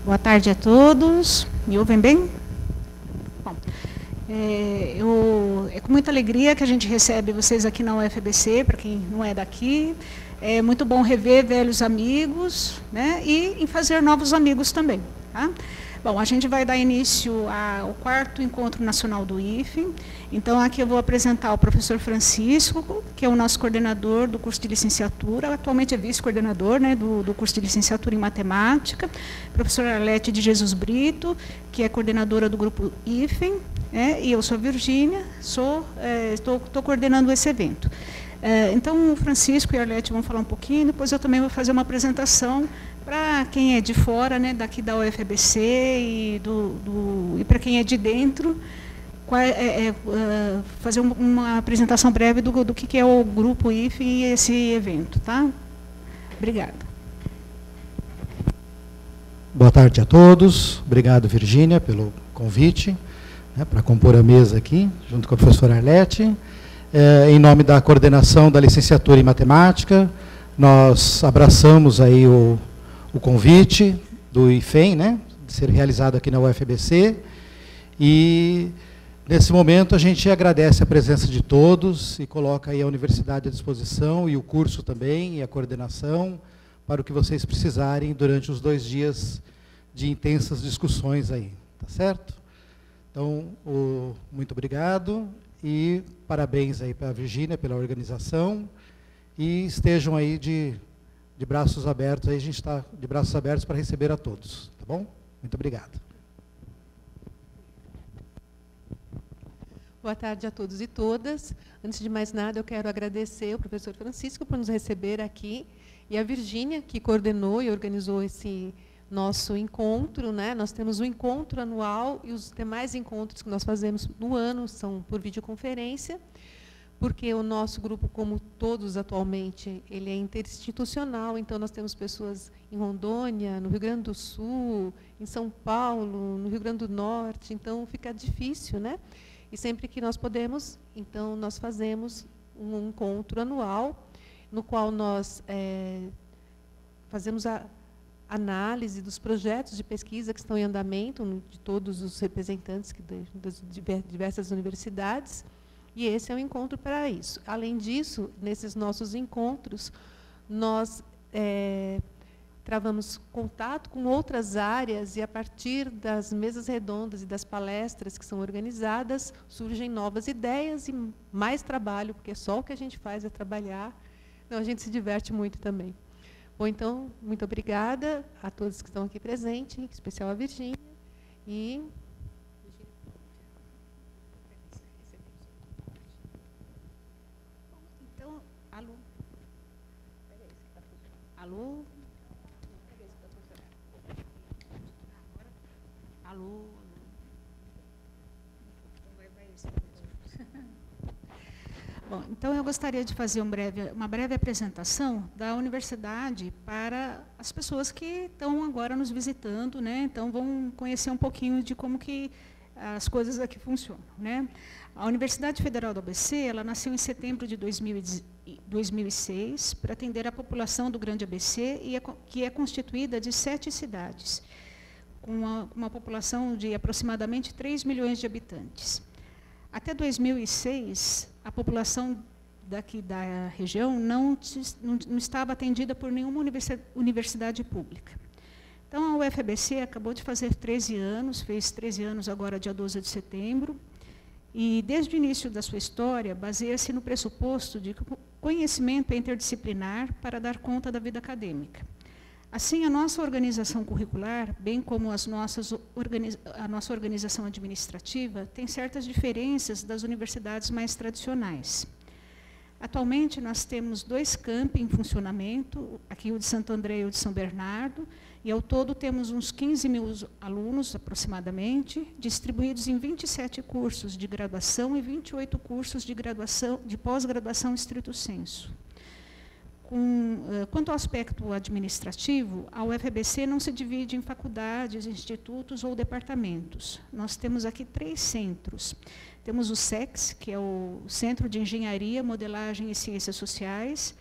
Boa tarde a todos. Me ouvem bem? Bom, é com muita alegria que a gente recebe vocês aqui na UFABC, para quem não é daqui. É muito bom rever velhos amigos, né, e fazer novos amigos também. Tá? Bom, a gente vai dar início ao 4º Encontro Nacional do IFE. Então, aqui eu vou apresentar o professor Francisco, que é o nosso coordenador do curso de licenciatura, atualmente é vice-coordenador, né, do curso de licenciatura em matemática. Professora Arlete de Jesus Brito, que é coordenadora do grupo IFE, e eu sou a Virgínia, estou coordenando esse evento. Então, o Francisco e a Arlete vão falar um pouquinho, depois eu também vou fazer uma apresentação para quem é de fora, né, daqui da UFABC e para quem é de dentro, fazer uma apresentação breve do que é o Grupo IFE e esse evento. Tá? Obrigada. Boa tarde a todos. Obrigado, Virgínia, pelo convite, né, para compor a mesa aqui, junto com a professora Arlete. Em nome da coordenação da licenciatura em matemática, nós abraçamos aí o convite do IFEM, né, de ser realizado aqui na UFABC, e nesse momento a gente agradece a presença de todos e coloca aí a universidade à disposição e o curso também e a coordenação para o que vocês precisarem durante os 2 dias de intensas discussões aí, tá certo? Então, muito obrigado e parabéns aí para a Virgínia pela organização e estejam aí de braços abertos, aí a gente está de braços abertos para receber a todos, tá bom? Muito obrigado. Boa tarde a todos e todas. Antes de mais nada, eu quero agradecer ao professor Francisco por nos receber aqui e a Virgínia, que coordenou e organizou esse nosso encontro, né? Nós temos um encontro anual e os demais encontros que nós fazemos no ano são por videoconferência, porque o nosso grupo, como todos atualmente, ele é interinstitucional, então nós temos pessoas em Rondônia, no Rio Grande do Sul, em São Paulo, no Rio Grande do Norte, então fica difícil, né? E sempre que nós podemos, então nós fazemos um encontro anual, no qual nós fazemos a análise dos projetos de pesquisa que estão em andamento, de todos os representantes das diversas universidades, e esse é um encontro para isso. Além disso, nesses nossos encontros, nós travamos contato com outras áreas e, a partir das mesas redondas e das palestras que são organizadas, surgem novas ideias e mais trabalho, porque só o que a gente faz é trabalhar. Então, a gente se diverte muito também. Bom, então, muito obrigada a todos que estão aqui presentes, em especial a Virgínia. E então, alô? Alô? Bom, então eu gostaria de fazer uma breve apresentação da universidade para as pessoas que estão agora nos visitando, né? Então vão conhecer um pouquinho de como que as coisas aqui funcionam, né? A Universidade Federal do ABC, ela nasceu em setembro de 2006 para atender a população do Grande ABC, que é constituída de 7 cidades, com uma população de aproximadamente 3 milhões de habitantes. Até 2006, a população daqui da região não estava atendida por nenhuma universidade pública. Então, a UFABC acabou de fazer 13 anos, fez 13 anos agora, dia 12 de setembro, e, desde o início da sua história, baseia-se no pressuposto de que o conhecimento é interdisciplinar para dar conta da vida acadêmica. Assim, a nossa organização curricular, bem como a nossa organização administrativa, tem certas diferenças das universidades mais tradicionais. Atualmente, nós temos 2 campi em funcionamento, aqui o de Santo André e o de São Bernardo, e, ao todo, temos uns 15 mil alunos, aproximadamente, distribuídos em 27 cursos de graduação e 28 cursos de pós-graduação estrito sensu. Quanto ao aspecto administrativo, a UFABC não se divide em faculdades, institutos ou departamentos. Nós temos aqui 3 centros. Temos o SEX, que é o Centro de Engenharia, Modelagem e Ciências Sociais,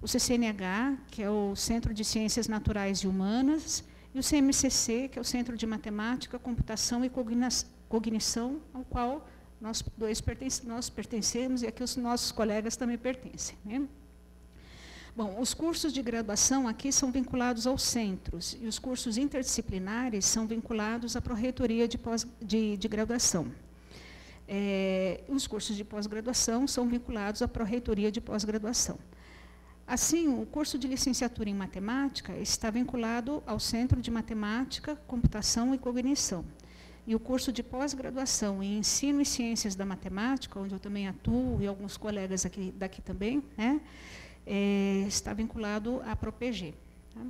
o CCNH, que é o Centro de Ciências Naturais e Humanas, e o CMCC, que é o Centro de Matemática, Computação e Cognição, ao qual nós pertencemos e aqui os nossos colegas também pertencem, né? Bom, os cursos de graduação aqui são vinculados aos centros e os cursos interdisciplinares são vinculados à Pró-Reitoria de Graduação. Os cursos de pós-graduação são vinculados à Pró-Reitoria de Pós-Graduação. Assim, o curso de licenciatura em Matemática está vinculado ao Centro de Matemática, Computação e Cognição. E o curso de pós-graduação em Ensino e Ciências da Matemática, onde eu também atuo, e alguns colegas daqui também, né, está vinculado à ProPG. Tá?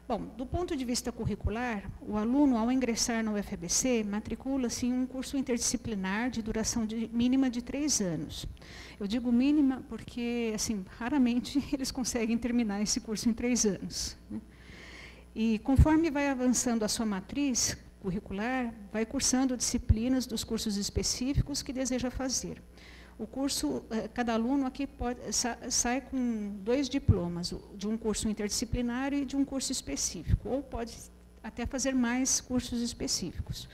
Bom, do ponto de vista curricular, o aluno, ao ingressar na UFABC, matricula-se em um curso interdisciplinar de duração mínima de 3 anos. Eu digo mínima porque, assim, raramente eles conseguem terminar esse curso em 3 anos. Né? E, conforme vai avançando a sua matriz curricular, vai cursando disciplinas dos cursos específicos que deseja fazer. O curso, cada aluno aqui sai com 2 diplomas, de um curso interdisciplinar e de um curso específico, ou pode até fazer mais cursos específicos.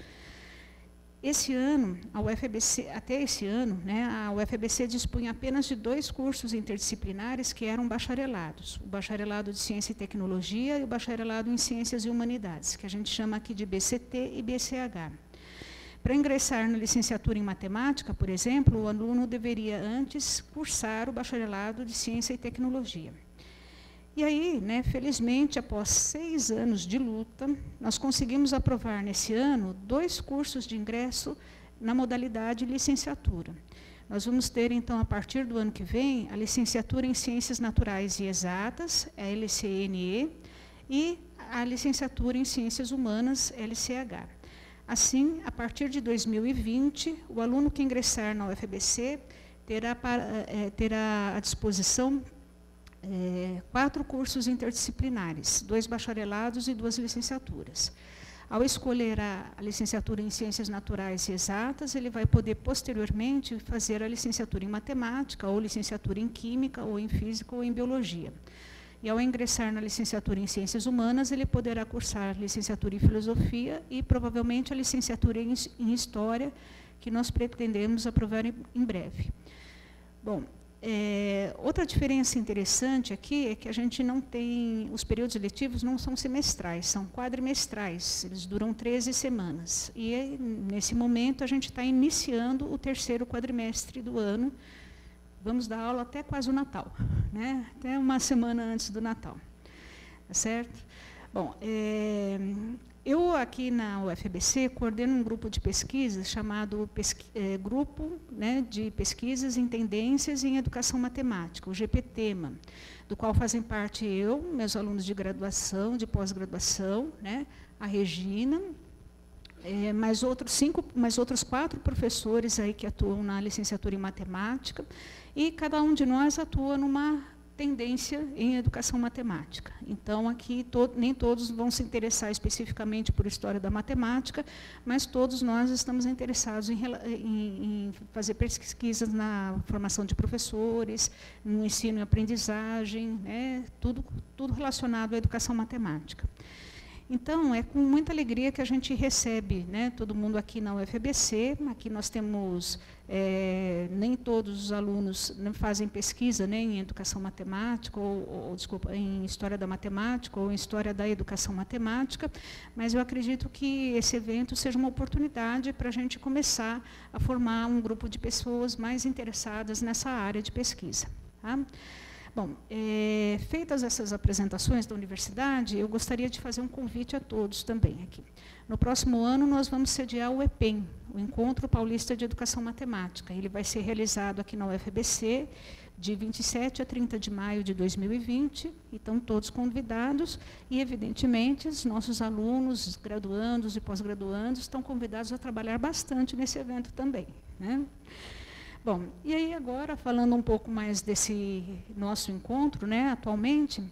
Esse ano, até esse ano, né, a UFABC dispunha apenas de 2 cursos interdisciplinares que eram bacharelados, o bacharelado de Ciência e Tecnologia e o bacharelado em Ciências e Humanidades, que a gente chama aqui de BCT e BCH. Para ingressar na licenciatura em Matemática, por exemplo, o aluno deveria antes cursar o bacharelado de Ciência e Tecnologia. E aí, né, felizmente, após 6 anos de luta, nós conseguimos aprovar nesse ano 2 cursos de ingresso na modalidade licenciatura. Nós vamos ter, então, a partir do ano que vem, a licenciatura em Ciências Naturais e Exatas, a LCNE, e a licenciatura em Ciências Humanas, LCH. Assim, a partir de 2020, o aluno que ingressar na UFABC terá à disposição 4 cursos interdisciplinares, 2 bacharelados e 2 licenciaturas. Ao escolher a licenciatura em Ciências Naturais e Exatas, ele vai poder, posteriormente, fazer a licenciatura em Matemática, ou licenciatura em Química, ou em Física, ou em Biologia. E, ao ingressar na licenciatura em Ciências Humanas, ele poderá cursar licenciatura em Filosofia e, provavelmente, a licenciatura em História, que nós pretendemos aprovar em breve. Bom, outra diferença interessante aqui é que a gente não tem, os períodos letivos não são semestrais, são quadrimestrais, eles duram 13 semanas. E, nesse momento, a gente está iniciando o 3º quadrimestre do ano. Vamos dar aula até quase o Natal, né? Até uma semana antes do Natal, tá certo? Bom, eu aqui na UFABC coordeno um grupo de pesquisa chamado Grupo, né, de Pesquisas em Tendências em Educação Matemática, o GPTEMA, do qual fazem parte eu, meus alunos de graduação, de pós-graduação, né, a Regina, mais outros 4 professores aí que atuam na licenciatura em Matemática, e cada um de nós atua numa tendência em educação matemática. Então, aqui nem todos vão se interessar especificamente por história da matemática, mas todos nós estamos interessados em fazer pesquisas na formação de professores, no ensino e aprendizagem, né, tudo relacionado à educação matemática. Então, é com muita alegria que a gente recebe, né, todo mundo aqui na UFABC. Aqui nós temos, nem todos os alunos fazem pesquisa, né, em educação matemática, desculpa, em história da matemática ou em história da educação matemática, mas eu acredito que esse evento seja uma oportunidade para a gente começar a formar um grupo de pessoas mais interessadas nessa área de pesquisa. Tá? Bom, feitas essas apresentações da universidade, eu gostaria de fazer um convite a todos também aqui. No próximo ano, nós vamos sediar o EPEM, o Encontro Paulista de Educação Matemática. Ele vai ser realizado aqui na UFABC, de 27 a 30 de maio de 2020, e estão todos convidados, e, evidentemente, os nossos alunos, graduandos e pós-graduandos, estão convidados a trabalhar bastante nesse evento também, né? Bom, e aí agora, falando um pouco mais desse nosso encontro, né, atualmente,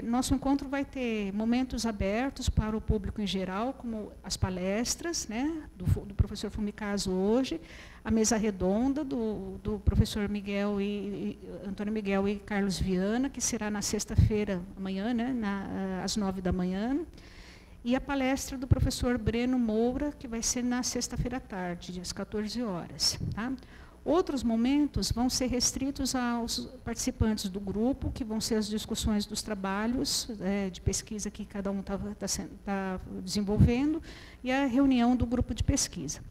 Nosso encontro vai ter momentos abertos para o público em geral, como as palestras, né, do professor Fumicaso hoje, a mesa redonda do professor Antônio Miguel e Carlos Viana, que será na sexta-feira, amanhã, né, às 9 da manhã, e a palestra do professor Breno Moura, que vai ser na sexta-feira à tarde, às 14 horas. Tá? Outros momentos vão ser restritos aos participantes do grupo, que vão ser as discussões dos trabalhos de pesquisa que cada um está desenvolvendo, e a reunião do grupo de pesquisa.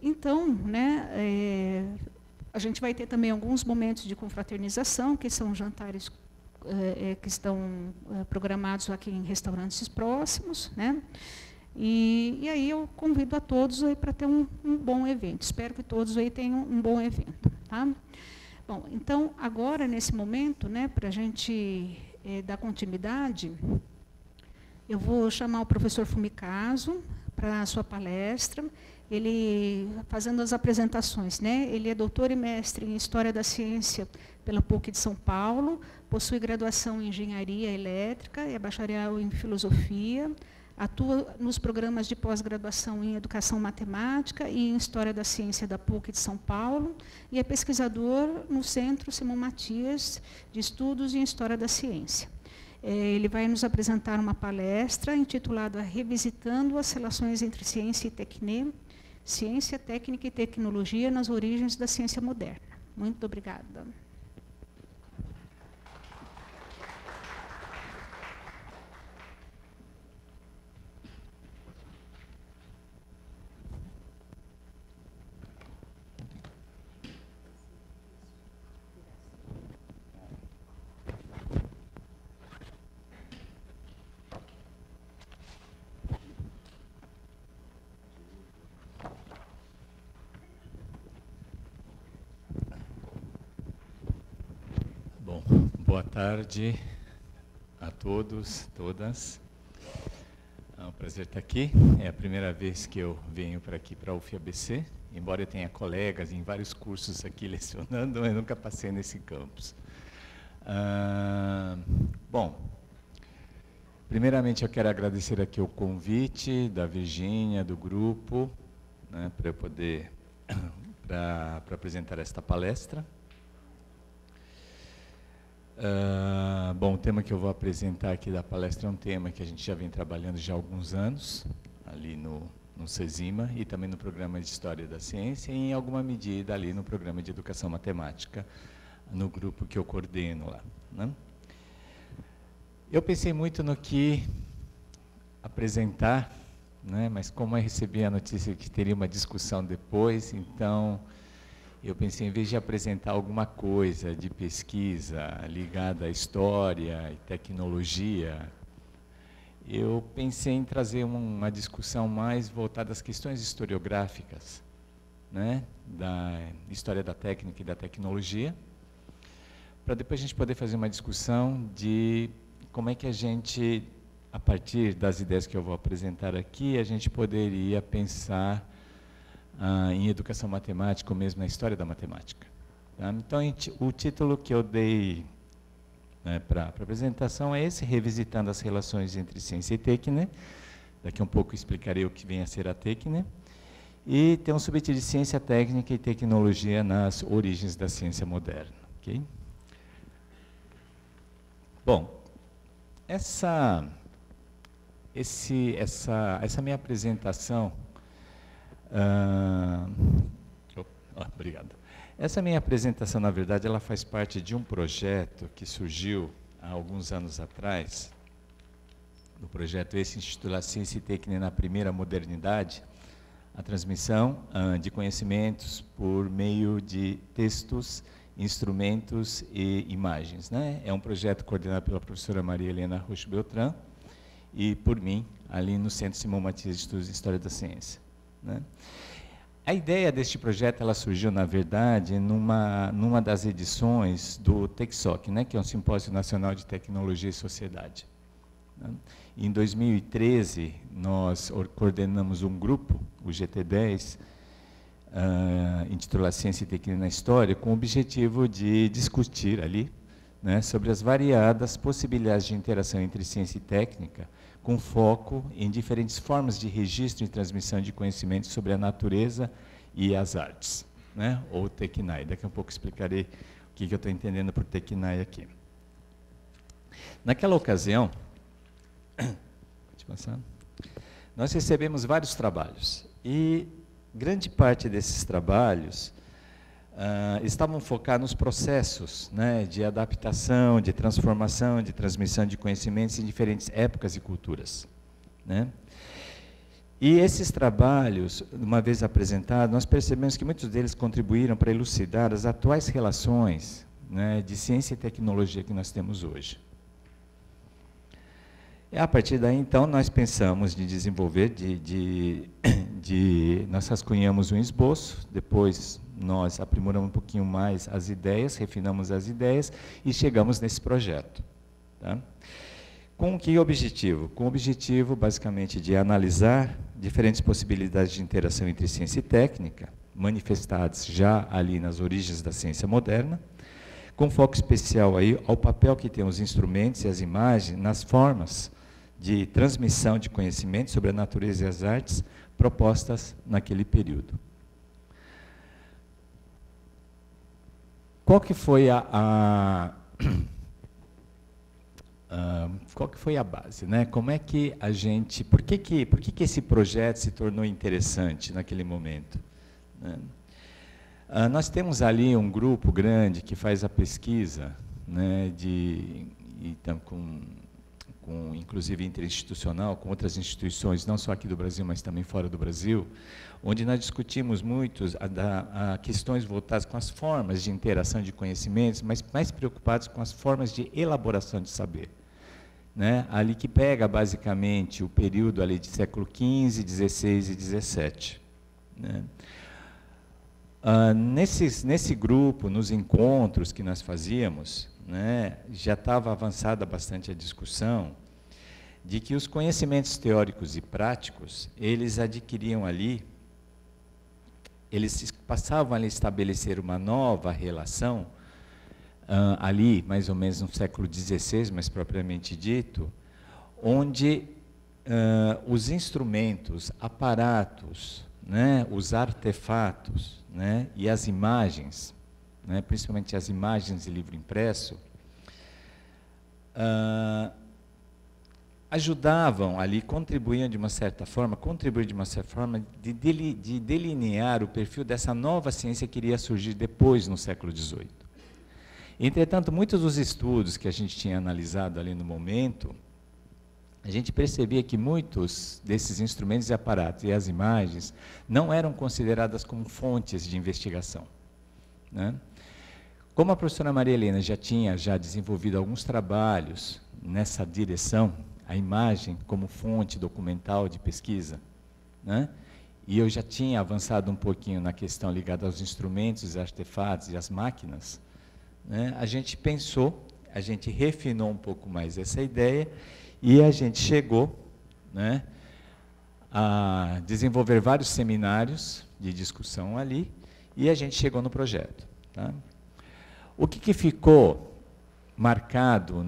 Então, né, a gente vai ter também alguns momentos de confraternização, que são jantares que estão programados aqui em restaurantes próximos, né? E aí eu convido a todos aí para ter um bom evento. Espero que todos aí tenham um bom evento. Tá? Bom, então, agora, nesse momento, né, para a gente dar continuidade, eu vou chamar o professor Fumicaso para a sua palestra, ele fazendo as apresentações. Né? Ele é doutor e mestre em História da Ciência pela PUC de São Paulo, possui graduação em Engenharia Elétrica, é bacharel em Filosofia, atua nos programas de pós-graduação em Educação Matemática e em História da Ciência da PUC de São Paulo, e é pesquisador no Centro Simão Matias de Estudos em História da Ciência. Ele vai nos apresentar uma palestra intitulada Revisitando as relações entre ciência e ciência, técnica e tecnologia nas origens da ciência moderna. Muito obrigada. Boa tarde a todos, todas. É um prazer estar aqui. É a primeira vez que eu venho para aqui, para a UFABC, embora eu tenha colegas em vários cursos aqui lecionando, eu nunca passei nesse campus. Bom, primeiramente eu quero agradecer aqui o convite da Virgínia, do grupo, né, para eu poder para apresentar esta palestra. Bom, o tema que eu vou apresentar aqui da palestra é um tema que a gente já vem trabalhando já há alguns anos, ali no CESIMA, e também no programa de História da Ciência, e em alguma medida ali no programa de Educação Matemática, no grupo que eu coordeno lá. Né? Eu pensei muito no que apresentar, né, mas como eu recebi a notícia que teria uma discussão depois, então eu pensei, em vez de apresentar alguma coisa de pesquisa ligada à história e tecnologia, eu pensei em trazer uma discussão mais voltada às questões historiográficas, né, da história da técnica e da tecnologia, para depois a gente poder fazer uma discussão de como é que a gente, a partir das ideias que eu vou apresentar aqui, a gente poderia pensar em educação matemática, ou mesmo na história da matemática. Tá? Então, o título que eu dei, né, para a apresentação é esse, Revisitando as relações entre ciência e técnica. Daqui a um pouco explicarei o que vem a ser a técnica. E tem um subtítulo de Ciência, Técnica e Tecnologia nas origens da ciência moderna. Okay? Bom, essa minha apresentação... obrigado. Essa minha apresentação, na verdade, ela faz parte de um projeto que surgiu há alguns anos atrás. O projeto esse intitula Ciência e Técnica na Primeira Modernidade, a transmissão de conhecimentos por meio de textos, instrumentos e imagens. Né? É um projeto coordenado pela professora Maria Helena Rocha Beltrán e por mim, ali no Centro Simão Matias de Estudos de História da Ciência. Né? A ideia deste projeto ela surgiu, na verdade, numa das edições do TechSoc, né, que é um Simpósio Nacional de Tecnologia e Sociedade. Né? Em 2013, nós coordenamos um grupo, o GT10, intitulado Ciência e Técnica na História, com o objetivo de discutir ali, né, sobre as variadas possibilidades de interação entre ciência e técnica, com foco em diferentes formas de registro e transmissão de conhecimentos sobre a natureza e as artes, né, ou TECNAI. Daqui a pouco explicarei o que eu estou entendendo por TECNAI aqui. Naquela ocasião, pode passar, nós recebemos vários trabalhos, e grande parte desses trabalhos estavam focados nos processos, né, de adaptação, de transformação, de transmissão de conhecimentos em diferentes épocas e culturas, né? E esses trabalhos, uma vez apresentados, nós percebemos que muitos deles contribuíram para elucidar as atuais relações, né, de ciência e tecnologia que nós temos hoje. E a partir daí, então, nós pensamos de desenvolver, nós rascunhamos um esboço, depois nós aprimoramos um pouquinho mais as ideias, refinamos as ideias e chegamos nesse projeto. Tá? Com que objetivo? Com o objetivo, basicamente, de analisar diferentes possibilidades de interação entre ciência e técnica, manifestadas já ali nas origens da ciência moderna, com foco especial aí ao papel que tem os instrumentos e as imagens nas formas de transmissão de conhecimento sobre a natureza e as artes propostas naquele período. Qual que foi qual que foi a base, né? Como é que a gente, por que esse projeto se tornou interessante naquele momento, né? Nós temos ali um grupo grande que faz a pesquisa, né, então, inclusive interinstitucional, com outras instituições, não só aqui do Brasil, mas também fora do Brasil, onde nós discutimos muito questões voltadas com as formas de interação de conhecimentos, mas mais preocupados com as formas de elaboração de saber, né? Ali que pega basicamente o período ali de século XV, XVI e XVII, né? Nesse grupo, nos encontros que nós fazíamos, né, já estava avançada bastante a discussão de que os conhecimentos teóricos e práticos, eles adquiriam ali, eles passavam a estabelecer uma nova relação, ali, mais ou menos no século XVI, mais propriamente dito, onde os instrumentos, aparatos, né, os artefatos, né, e as imagens, né, principalmente as imagens de livro impresso, ajudavam ali, contribuíam de uma certa forma, de delinear o perfil dessa nova ciência que iria surgir depois, no século XVIII. Entretanto, muitos dos estudos que a gente tinha analisado ali no momento, a gente percebia que muitos desses instrumentos e aparatos e as imagens não eram consideradas como fontes de investigação, né? Como a professora Maria Helena já tinha desenvolvido alguns trabalhos nessa direção, a imagem como fonte documental de pesquisa, né? E eu já tinha avançado um pouquinho na questão ligada aos instrumentos, artefatos e às máquinas, né? A gente pensou, a gente refinou um pouco mais essa ideia e a gente chegou, né, a desenvolver vários seminários de discussão ali e a gente chegou no projeto. Tá? O que ficou marcado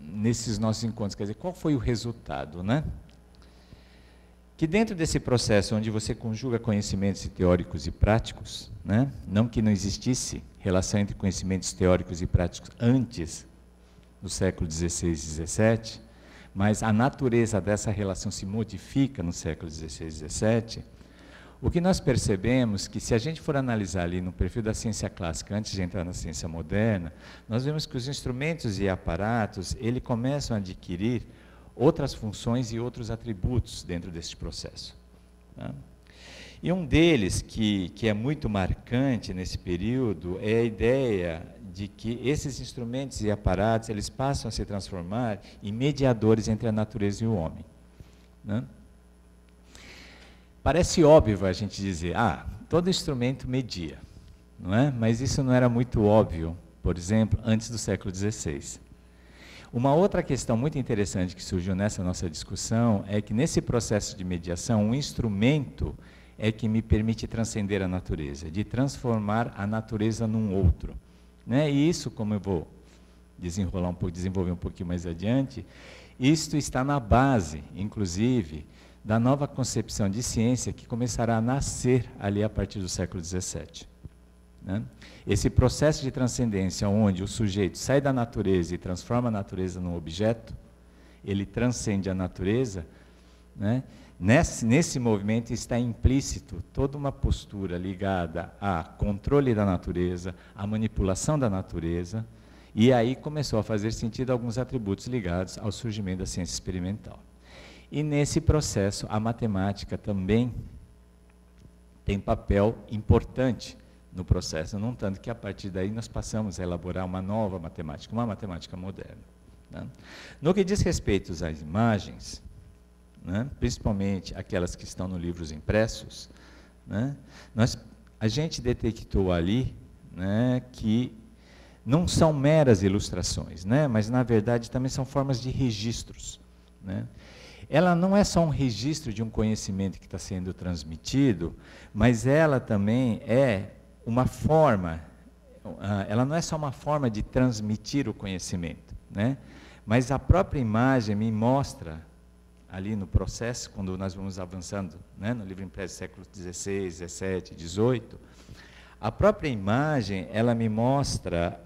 nesses nossos encontros? Quer dizer, qual foi o resultado, né? Que dentro desse processo onde você conjuga conhecimentos teóricos e práticos, né, não que não existisse relação entre conhecimentos teóricos e práticos antes do século XVI e XVII, mas a natureza dessa relação se modifica no século XVI e XVII, o que nós percebemos que, se a gente for analisar ali no perfil da ciência clássica, antes de entrar na ciência moderna, nós vemos que os instrumentos e aparatos, eles começam a adquirir outras funções e outros atributos dentro desse processo. Tá? E um deles, que é muito marcante nesse período, é a ideia de que esses instrumentos e aparatos, eles passam a se transformar em mediadores entre a natureza e o homem. Né? Parece óbvio a gente dizer, todo instrumento media, não é? Mas isso não era muito óbvio, por exemplo, antes do século XVI. Uma outra questão muito interessante que surgiu nessa nossa discussão é que, nesse processo de mediação, um instrumento é que me permite transcender a natureza, de transformar a natureza num outro. né? E isso, como eu vou desenvolver um pouquinho mais adiante, isto está na base, inclusive, da nova concepção de ciência que começará a nascer ali a partir do século XVII. Né? Esse processo de transcendência, onde o sujeito sai da natureza e transforma a natureza num objeto, ele transcende a natureza, né? Nesse movimento está implícito toda uma postura ligada a controle da natureza, a manipulação da natureza, e aí começou a fazer sentido alguns atributos ligados ao surgimento da ciência experimental. E nesse processo a matemática também tem papel importante no processo, não tanto que a partir daí nós passamos a elaborar uma nova matemática, uma matemática moderna. Né? No que diz respeito às imagens, né, principalmente aquelas que estão nos livros impressos, né, a gente detectou ali, né, que não são meras ilustrações, né, mas na verdade também são formas de registros. Né. Ela não é só um registro de um conhecimento que está sendo transmitido, mas ela também é uma forma, ela não é só uma forma de transmitir o conhecimento, né, mas a própria imagem me mostra, ali no processo, quando nós vamos avançando, né, no livro impresso do século XVI, XVII, XVIII, a própria imagem, ela me mostra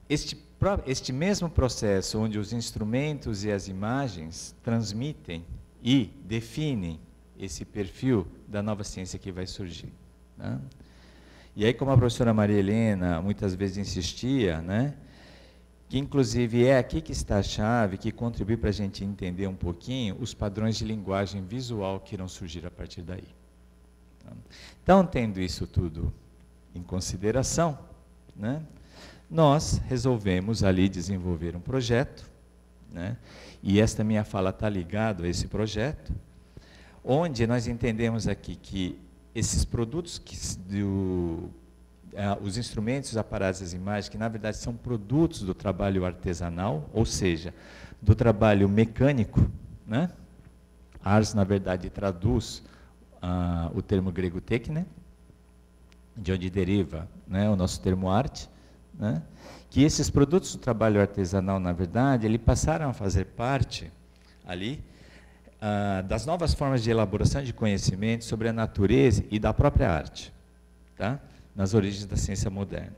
este mesmo processo, onde os instrumentos e as imagens transmitem e definem esse perfil da nova ciência que vai surgir. Né? E aí, como a professora Maria Helena muitas vezes insistia, né, que inclusive é aqui que está a chave, que contribui para a gente entender um pouquinho os padrões de linguagem visual que irão surgir a partir daí. Então, tendo isso tudo em consideração, né, nós resolvemos ali desenvolver um projeto, né, e esta minha fala está ligada a esse projeto, onde nós entendemos aqui que esses produtos os instrumentos, os aparatos, as imagens, que na verdade são produtos do trabalho artesanal, ou seja, do trabalho mecânico, né? Ars, na verdade, traduz o termo grego tekne, de onde deriva, né, o nosso termo arte, né? Que esses produtos do trabalho artesanal, na verdade, eles passaram a fazer parte ali das novas formas de elaboração de conhecimento sobre a natureza e da própria arte, tá? Nas origens da ciência moderna.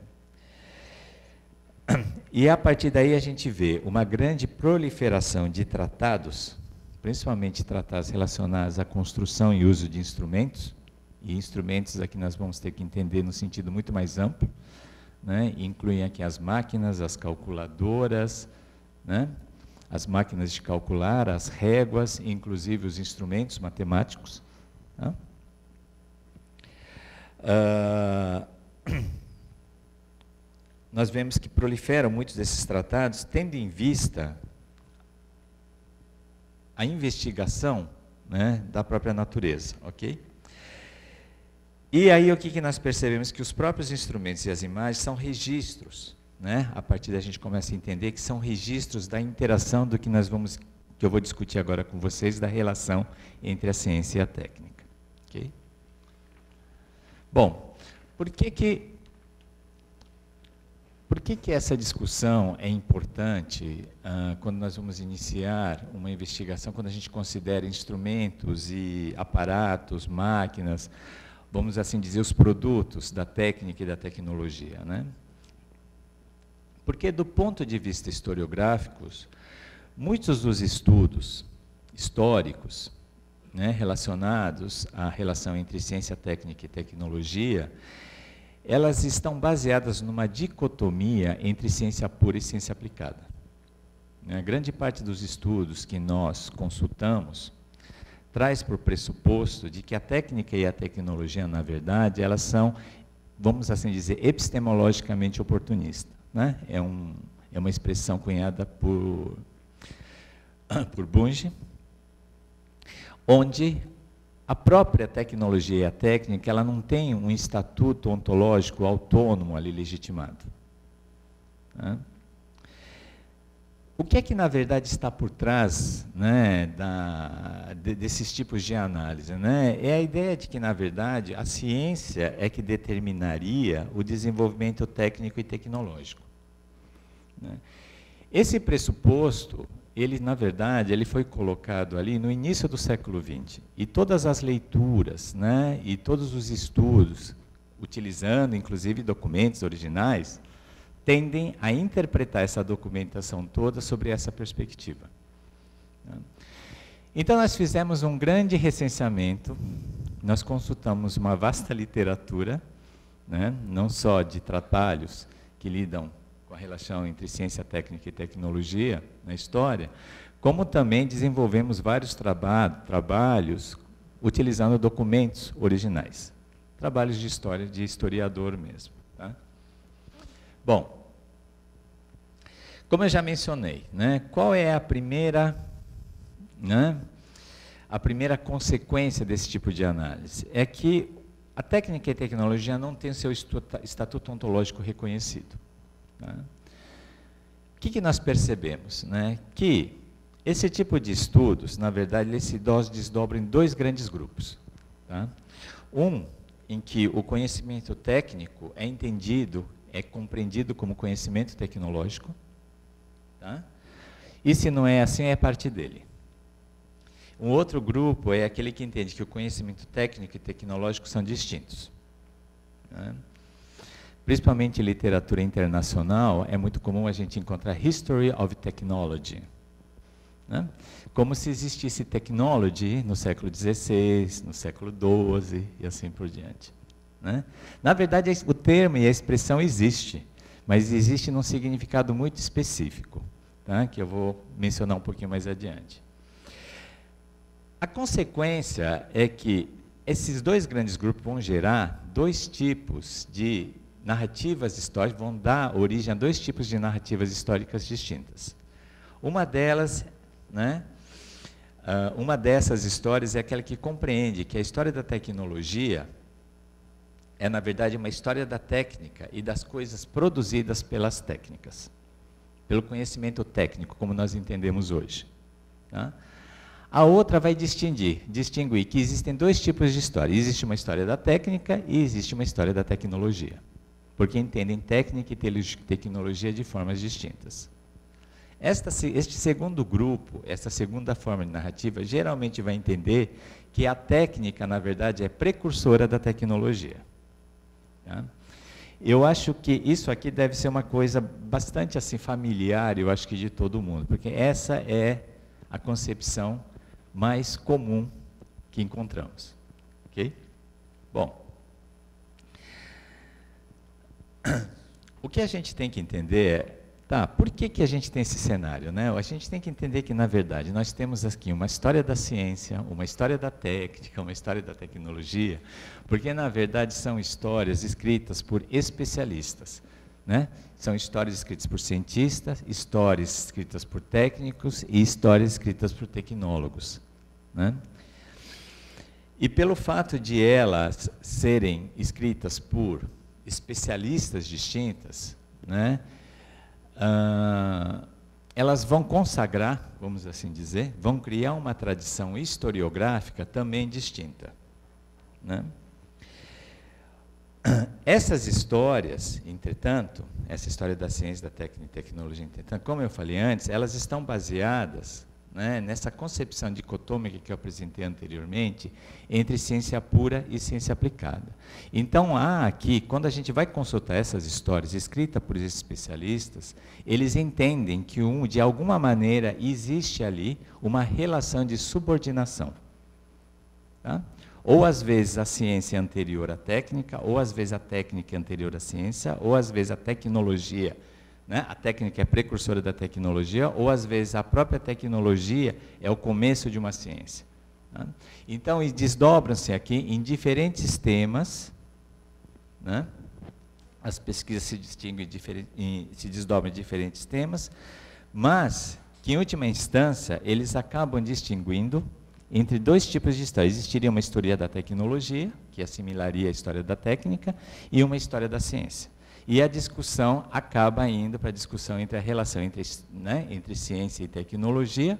E a partir daí a gente vê uma grande proliferação de tratados, principalmente tratados relacionados à construção e uso de instrumentos, e instrumentos aqui nós vamos ter que entender no sentido muito mais amplo, né? Incluem aqui as máquinas, as calculadoras, né? As máquinas de calcular, as réguas, inclusive os instrumentos matemáticos. Tá? Nós vemos que proliferam muitos desses tratados, tendo em vista a investigação, né, da própria natureza, ok? E aí o que nós percebemos? Que os próprios instrumentos e as imagens são registros, né? A partir daí a gente começa a entender que são registros da interação do que eu vou discutir agora com vocês, da relação entre a ciência e a técnica, ok? Bom, por que essa discussão é importante quando nós vamos iniciar uma investigação, quando a gente considera instrumentos e aparatos, máquinas, vamos assim dizer, os produtos da técnica e da tecnologia, né? Porque, do ponto de vista historiográficos, muitos dos estudos históricos, né, relacionados à relação entre ciência técnica e tecnologia, elas estão baseadas numa dicotomia entre ciência pura e ciência aplicada. A grande parte dos estudos que nós consultamos traz por pressuposto de que a técnica e a tecnologia, na verdade, elas são, vamos assim dizer, epistemologicamente oportunistas. Né? É uma expressão cunhada por Bunge, onde a própria tecnologia e a técnica, ela não tem um estatuto ontológico autônomo ali legitimado. Né? O que é que, na verdade, está por trás, né, desses tipos de análise? Né? É a ideia de que, na verdade, a ciência é que determinaria o desenvolvimento técnico e tecnológico. Né? Esse pressuposto, ele, na verdade, ele foi colocado ali no início do século XX. E todas as leituras, né, e todos os estudos, utilizando, inclusive, documentos originais, tendem a interpretar essa documentação toda sobre essa perspectiva. Então, nós fizemos um grande recenseamento, nós consultamos uma vasta literatura, né, não só de trabalhos que lidam com a relação entre ciência técnica e tecnologia na história, como também desenvolvemos vários trabalhos utilizando documentos originais, trabalhos de história, de historiador mesmo. Tá? Bom, como eu já mencionei, né, qual é a primeira, né, a primeira consequência desse tipo de análise? É que a técnica e a tecnologia não têm o seu estatuto ontológico reconhecido. Tá? O que nós percebemos? Né? Que esse tipo de estudos, na verdade, eles se desdobram em dois grandes grupos. Tá? Um, em que o conhecimento técnico é entendido, é compreendido como conhecimento tecnológico, tá? E se não é assim, é parte dele. Um outro grupo é aquele que entende que o conhecimento técnico e tecnológico são distintos. Tá? Principalmente em literatura internacional, é muito comum a gente encontrar History of Technology, né? Como se existisse technology no século XVI, no século XII e assim por diante. Né? Na verdade, o termo e a expressão existe, mas existe num significado muito específico, tá? Que eu vou mencionar um pouquinho mais adiante. A consequência é que esses dois grandes grupos vão gerar dois tipos de narrativas históricas, vão dar origem a dois tipos de narrativas históricas distintas. Uma delas, né, uma dessas histórias é aquela que compreende que a história da tecnologia é, na verdade, uma história da técnica e das coisas produzidas pelas técnicas, pelo conhecimento técnico, como nós entendemos hoje. Tá? A outra vai distinguir que existem dois tipos de história. Existe uma história da técnica e existe uma história da tecnologia, porque entendem técnica e tecnologia de formas distintas. Este segundo grupo, essa segunda forma de narrativa, geralmente vai entender que a técnica, na verdade, é precursora da tecnologia. Tá? Eu acho que isso aqui deve ser uma coisa bastante assim, familiar, eu acho que de todo mundo, porque essa é a concepção mais comum que encontramos. Ok? Bom, o que a gente tem que entender é, tá, por que a gente tem esse cenário? Né? A gente tem que entender que, na verdade, nós temos aqui uma história da ciência, uma história da técnica, uma história da tecnologia, porque, na verdade, são histórias escritas por especialistas. Né? São histórias escritas por cientistas, histórias escritas por técnicos e histórias escritas por tecnólogos. Né? E pelo fato de elas serem escritas por especialistas distintas, né, elas vão consagrar, vamos assim dizer, vão criar uma tradição historiográfica também distinta. Né? Essas histórias, entretanto, essa história da ciência, da técnica e tecnologia, entretanto, como eu falei antes, elas estão baseadas, né, nessa concepção dicotômica que eu apresentei anteriormente, entre ciência pura e ciência aplicada. Então, há aqui, quando a gente vai consultar essas histórias escritas por esses especialistas, eles entendem que, de alguma maneira, existe ali uma relação de subordinação. Tá? Ou, às vezes, a ciência é anterior à técnica, ou, às vezes, a técnica é anterior à ciência, ou, às vezes, a tecnologia, né? A técnica é precursora da tecnologia, ou, às vezes, a própria tecnologia é o começo de uma ciência. Né? Então, desdobram-se aqui em diferentes temas, né? As pesquisas se desdobram em diferentes temas, mas que, em última instância, eles acabam distinguindo entre dois tipos de história. Existiria uma história da tecnologia, que assimilaria a história da técnica, e uma história da ciência. E a discussão acaba indo para a discussão entre a relação entre ciência e tecnologia,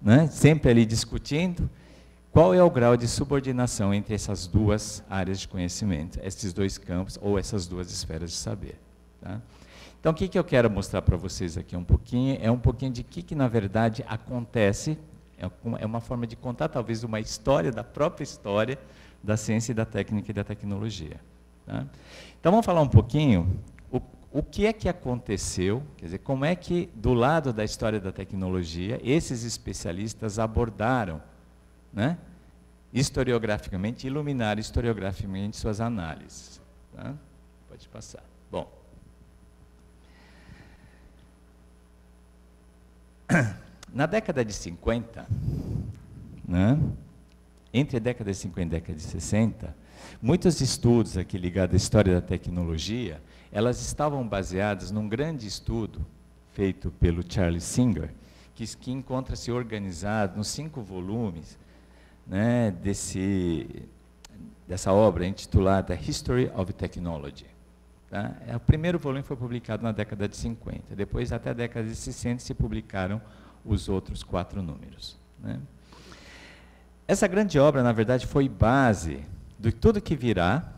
né, sempre ali discutindo qual é o grau de subordinação entre essas duas áreas de conhecimento, esses dois campos ou essas duas esferas de saber. Tá? Então, o que eu quero mostrar para vocês aqui um pouquinho de que na verdade acontece, é uma forma de contar talvez uma história da própria história da ciência e da técnica e da tecnologia. Tá? Então, vamos falar um pouquinho o que é que aconteceu, quer dizer, como é que, do lado da história da tecnologia, esses especialistas abordaram, né, historiograficamente, iluminaram historiograficamente suas análises. Tá? Pode passar. Bom. Na década de 50, né, entre a década de 50 e a década de 60, muitos estudos aqui ligados à história da tecnologia, elas estavam baseadas num grande estudo feito pelo Charles Singer, que encontra-se organizado nos 5 volumes, né, dessa obra intitulada History of Technology. Tá? O primeiro volume foi publicado na década de 50, depois até a década de 60 se publicaram os outros 4 números. Né? Essa grande obra, na verdade, foi base de tudo que virá,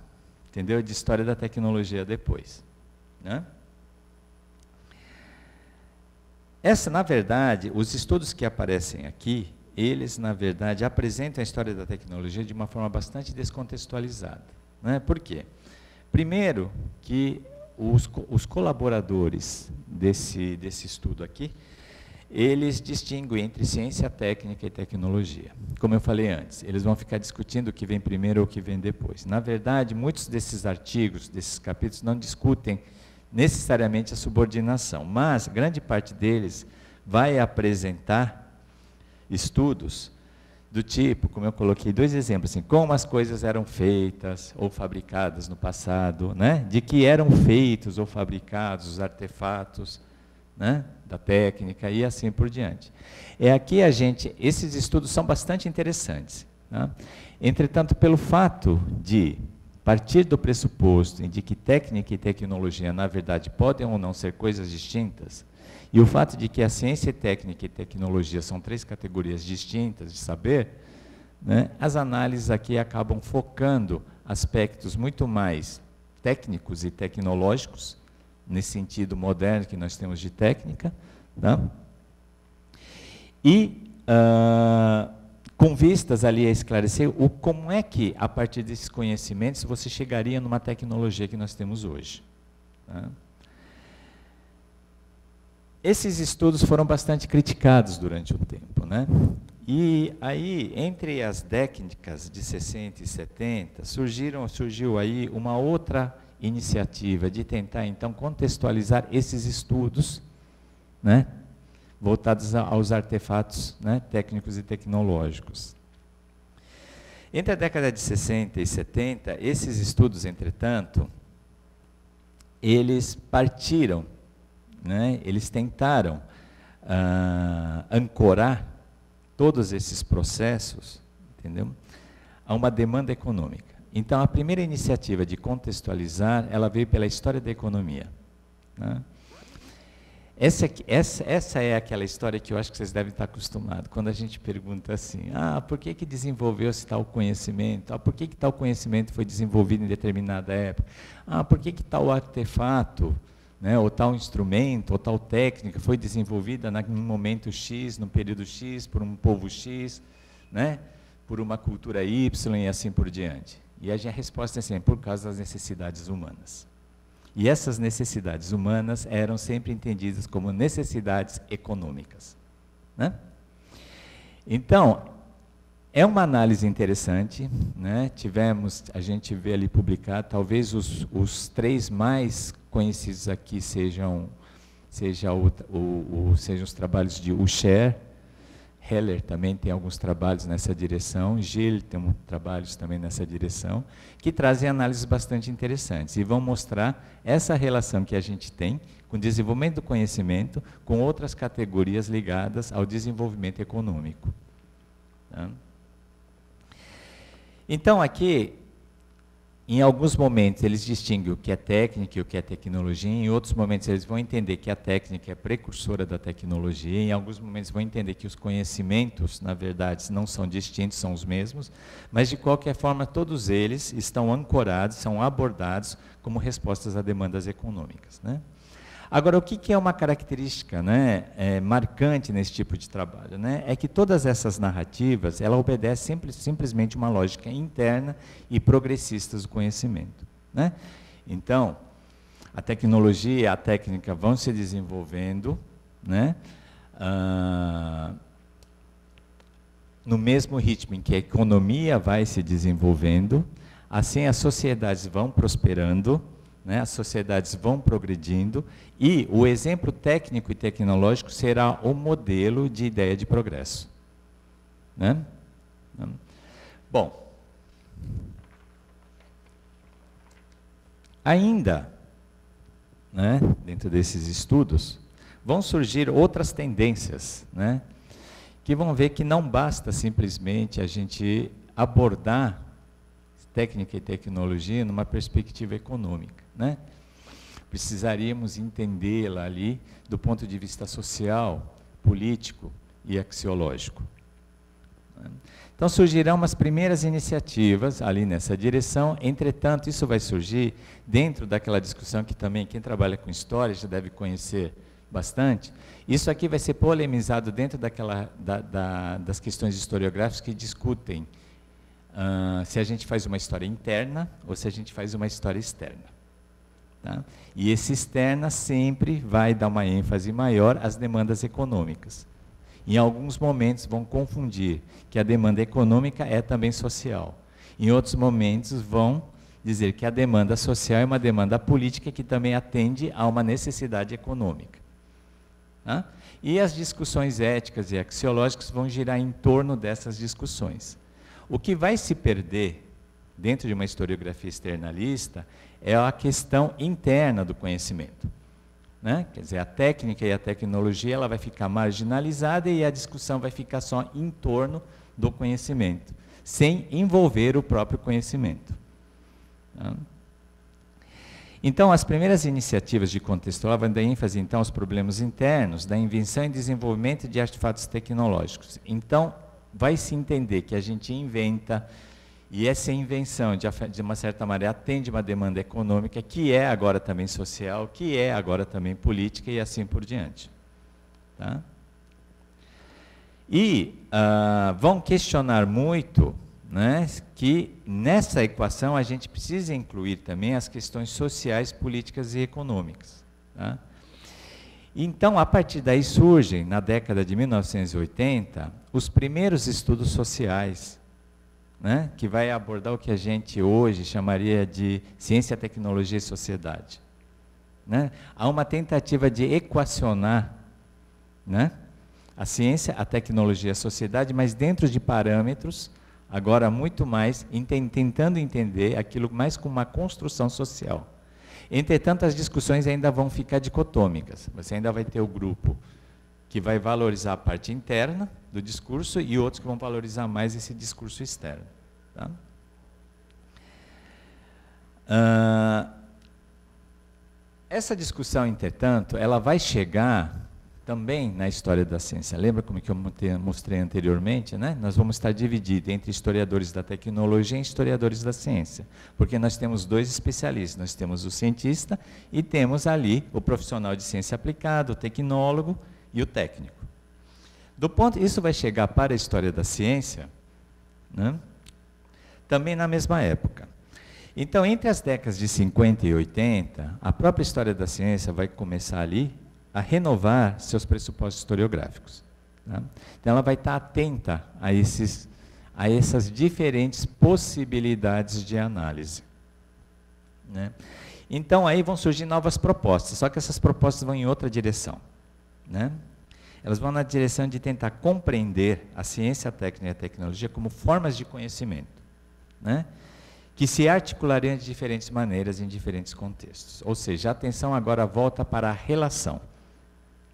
entendeu? De história da tecnologia depois. Né? Na verdade, os estudos que aparecem aqui, eles, na verdade, apresentam a história da tecnologia de uma forma bastante descontextualizada. Né? Por quê? Primeiro, que os colaboradores desse estudo aqui, eles distinguem entre ciência técnica e tecnologia. Como eu falei antes, eles vão ficar discutindo o que vem primeiro ou o que vem depois. Na verdade, muitos desses artigos, desses capítulos, não discutem necessariamente a subordinação, mas grande parte deles vai apresentar estudos do tipo, como eu coloquei 2 exemplos, assim, como as coisas eram feitas ou fabricadas no passado, né? De que eram feitos ou fabricados os artefatos, né, da técnica e assim por diante. Aqui esses estudos são bastante interessantes. Tá? Entretanto, pelo fato de partir do pressuposto de que técnica e tecnologia, na verdade, podem ou não ser coisas distintas, e o fato de que a ciência, técnica e tecnologia são 3 categorias distintas de saber, né, as análises aqui acabam focando aspectos muito mais técnicos e tecnológicos, nesse sentido moderno que nós temos de técnica, tá? E com vistas ali a esclarecer como é que, a partir desses conhecimentos, você chegaria numa tecnologia que nós temos hoje. Tá? Esses estudos foram bastante criticados durante o tempo, né? E aí, entre as décadas de 60 e 70, surgiu aí uma outra iniciativa de tentar, então, contextualizar esses estudos, né, voltados aos artefatos, né, técnicos e tecnológicos. Entre a década de 60 e 70, esses estudos, entretanto, eles partiram, né, eles tentaram ancorar todos esses processos, entendeu, a uma demanda econômica. Então, a primeira iniciativa de contextualizar, ela veio pela história da economia. Né? Essa é aquela história que eu acho que vocês devem estar acostumados. Quando a gente pergunta assim, por que desenvolveu-se tal conhecimento? Por que tal conhecimento foi desenvolvido em determinada época? Por que tal artefato, né, ou tal instrumento, ou tal técnica foi desenvolvida num momento X, num período X, por um povo X, né, por uma cultura Y e assim por diante? E a resposta é assim, por causa das necessidades humanas. E essas necessidades humanas eram sempre entendidas como necessidades econômicas. Né? Então, é uma análise interessante, né? A gente vê ali publicado, talvez os 3 mais conhecidos aqui sejam os trabalhos de Usher, Heller também tem alguns trabalhos nessa direção, Gill tem trabalhos também nessa direção, que trazem análises bastante interessantes e vão mostrar essa relação que a gente tem com o desenvolvimento do conhecimento com outras categorias ligadas ao desenvolvimento econômico. Tá? Então, aqui, Em alguns momentos eles distinguem o que é técnica e o que é tecnologia, em outros momentos eles vão entender que a técnica é precursora da tecnologia, em alguns momentos vão entender que os conhecimentos, na verdade, não são distintos, são os mesmos, mas de qualquer forma todos eles estão ancorados, são abordados como respostas a demandas econômicas, né? Agora, o que é uma característica, né, marcante nesse tipo de trabalho, né? É que todas essas narrativas, ela obedece simplesmente uma lógica interna e progressista do conhecimento, né? Então, a tecnologia e a técnica vão se desenvolvendo, né, no mesmo ritmo em que a economia vai se desenvolvendo, assim as sociedades vão prosperando, né, as sociedades vão progredindo, e o exemplo técnico e tecnológico será o modelo de ideia de progresso, né? Bom, ainda, né, dentro desses estudos, vão surgir outras tendências, né, que vão ver que não basta simplesmente a gente abordar técnica e tecnologia numa perspectiva econômica, né? Precisaríamos entendê-la ali do ponto de vista social, político e axiológico. Então surgirão umas primeiras iniciativas ali nessa direção, entretanto isso vai surgir dentro daquela discussão que também quem trabalha com história já deve conhecer bastante. Isso aqui vai ser polemizado dentro das questões historiográficas que discutem se a gente faz uma história interna ou se a gente faz uma história externa. Tá? E esse externa sempre vai dar uma ênfase maior às demandas econômicas. Em alguns momentos vão confundir que a demanda econômica é também social. Em outros momentos vão dizer que a demanda social é uma demanda política que também atende a uma necessidade econômica. Tá? E as discussões éticas e axiológicas vão girar em torno dessas discussões. O que vai se perder dentro de uma historiografia externalista é a questão interna do conhecimento, né? Quer dizer, a técnica e a tecnologia ela vai ficar marginalizada e a discussão vai ficar só em torno do conhecimento, sem envolver o próprio conhecimento. Tá? Então, as primeiras iniciativas de contextual vão dar ênfase então aos problemas internos da invenção e desenvolvimento de artefatos tecnológicos. Então, vai se entender que a gente inventa, e essa invenção, de uma certa maneira, atende uma demanda econômica, que é agora também social, que é agora também política, e assim por diante. Tá? E vão questionar muito, né, que nessa equação a gente precisa incluir também as questões sociais, políticas e econômicas. Tá? Então, a partir daí surgem, na década de 1980, os primeiros estudos sociais, né, que vai abordar o que a gente hoje chamaria de ciência, tecnologia e sociedade. Né? Há uma tentativa de equacionar, né, a ciência, a tecnologia e a sociedade, mas dentro de parâmetros, agora muito mais, tentando entender aquilo mais como uma construção social. Entretanto, as discussões ainda vão ficar dicotômicas. Você ainda vai ter o grupo que vai valorizar a parte interna do discurso e outros que vão valorizar mais esse discurso externo. Tá? Essa discussão, entretanto, ela vai chegar também na história da ciência. Lembra como que eu mostrei anteriormente, né? Nós vamos estar divididos entre historiadores da tecnologia e historiadores da ciência, porque nós temos dois especialistas, nós temos o cientista e temos ali o profissional de ciência aplicada, o tecnólogo e o técnico. Isso vai chegar para a história da ciência, né, também na mesma época. Então, entre as décadas de 50 e 80, a própria história da ciência vai começar ali a renovar seus pressupostos historiográficos. Tá? Então, ela vai estar atenta a essas diferentes possibilidades de análise. Né? Então, aí vão surgir novas propostas, só que essas propostas vão em outra direção. Né? Elas vão na direção de tentar compreender a ciência, a técnica e a tecnologia como formas de conhecimento, né, que se articulariam de diferentes maneiras em diferentes contextos. Ou seja, a atenção agora volta para a relação.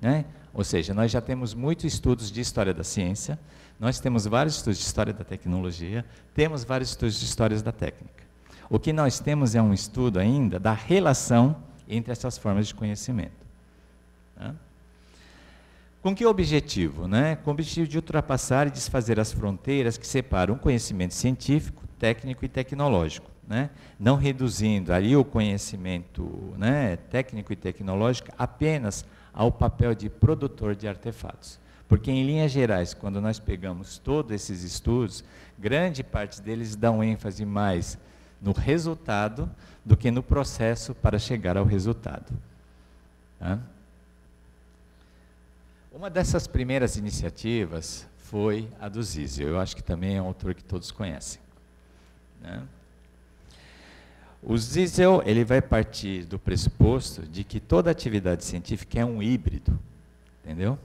Né? Ou seja, nós já temos muitos estudos de história da ciência, nós temos vários estudos de história da tecnologia, temos vários estudos de histórias da técnica. O que nós temos é um estudo ainda da relação entre essas formas de conhecimento. Tá? Com que objetivo? Né? Com o objetivo de ultrapassar e desfazer as fronteiras que separam o conhecimento científico, técnico e tecnológico. Né? Não reduzindo ali o conhecimento, né, técnico e tecnológico apenas ao papel de produtor de artefatos. Porque, em linhas gerais, quando nós pegamos todos esses estudos, grande parte deles dão ênfase mais no resultado do que no processo para chegar ao resultado. Tá? Uma dessas primeiras iniciativas foi a do Zizio. Eu acho que também é um autor que todos conhecem. Né? O Zizio, ele vai partir do pressuposto de que toda atividade científica é um híbrido, entendeu?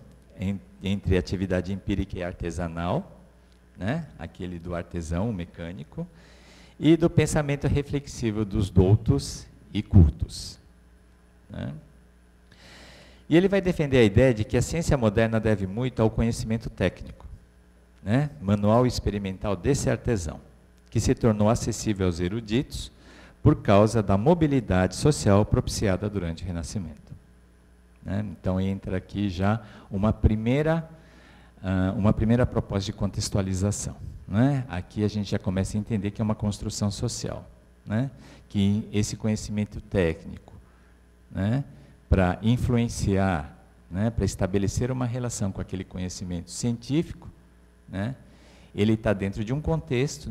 Entre atividade empírica e artesanal, né? Aquele do artesão, o mecânico, e do pensamento reflexivo dos doutos e cultos. Né? E ele vai defender a ideia de que a ciência moderna deve muito ao conhecimento técnico, né? Manual experimental desse artesão, que se tornou acessível aos eruditos por causa da mobilidade social propiciada durante o Renascimento. Né? Então entra aqui já uma primeira proposta de contextualização. Né? Aqui a gente já começa a entender que é uma construção social, né? Que esse conhecimento técnico, né, para influenciar, né, para estabelecer uma relação com aquele conhecimento científico, né, ele está dentro de um contexto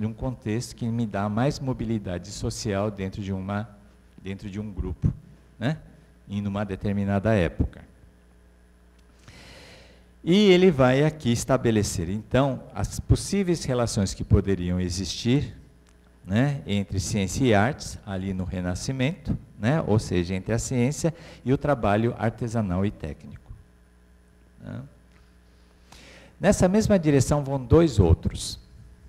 que me dá mais mobilidade social dentro de um grupo, né, em uma determinada época. E ele vai aqui estabelecer, então, as possíveis relações que poderiam existir, né, entre ciência e artes, ali no Renascimento, né, ou seja, entre a ciência e o trabalho artesanal e técnico. Né. Nessa mesma direção vão dois outros.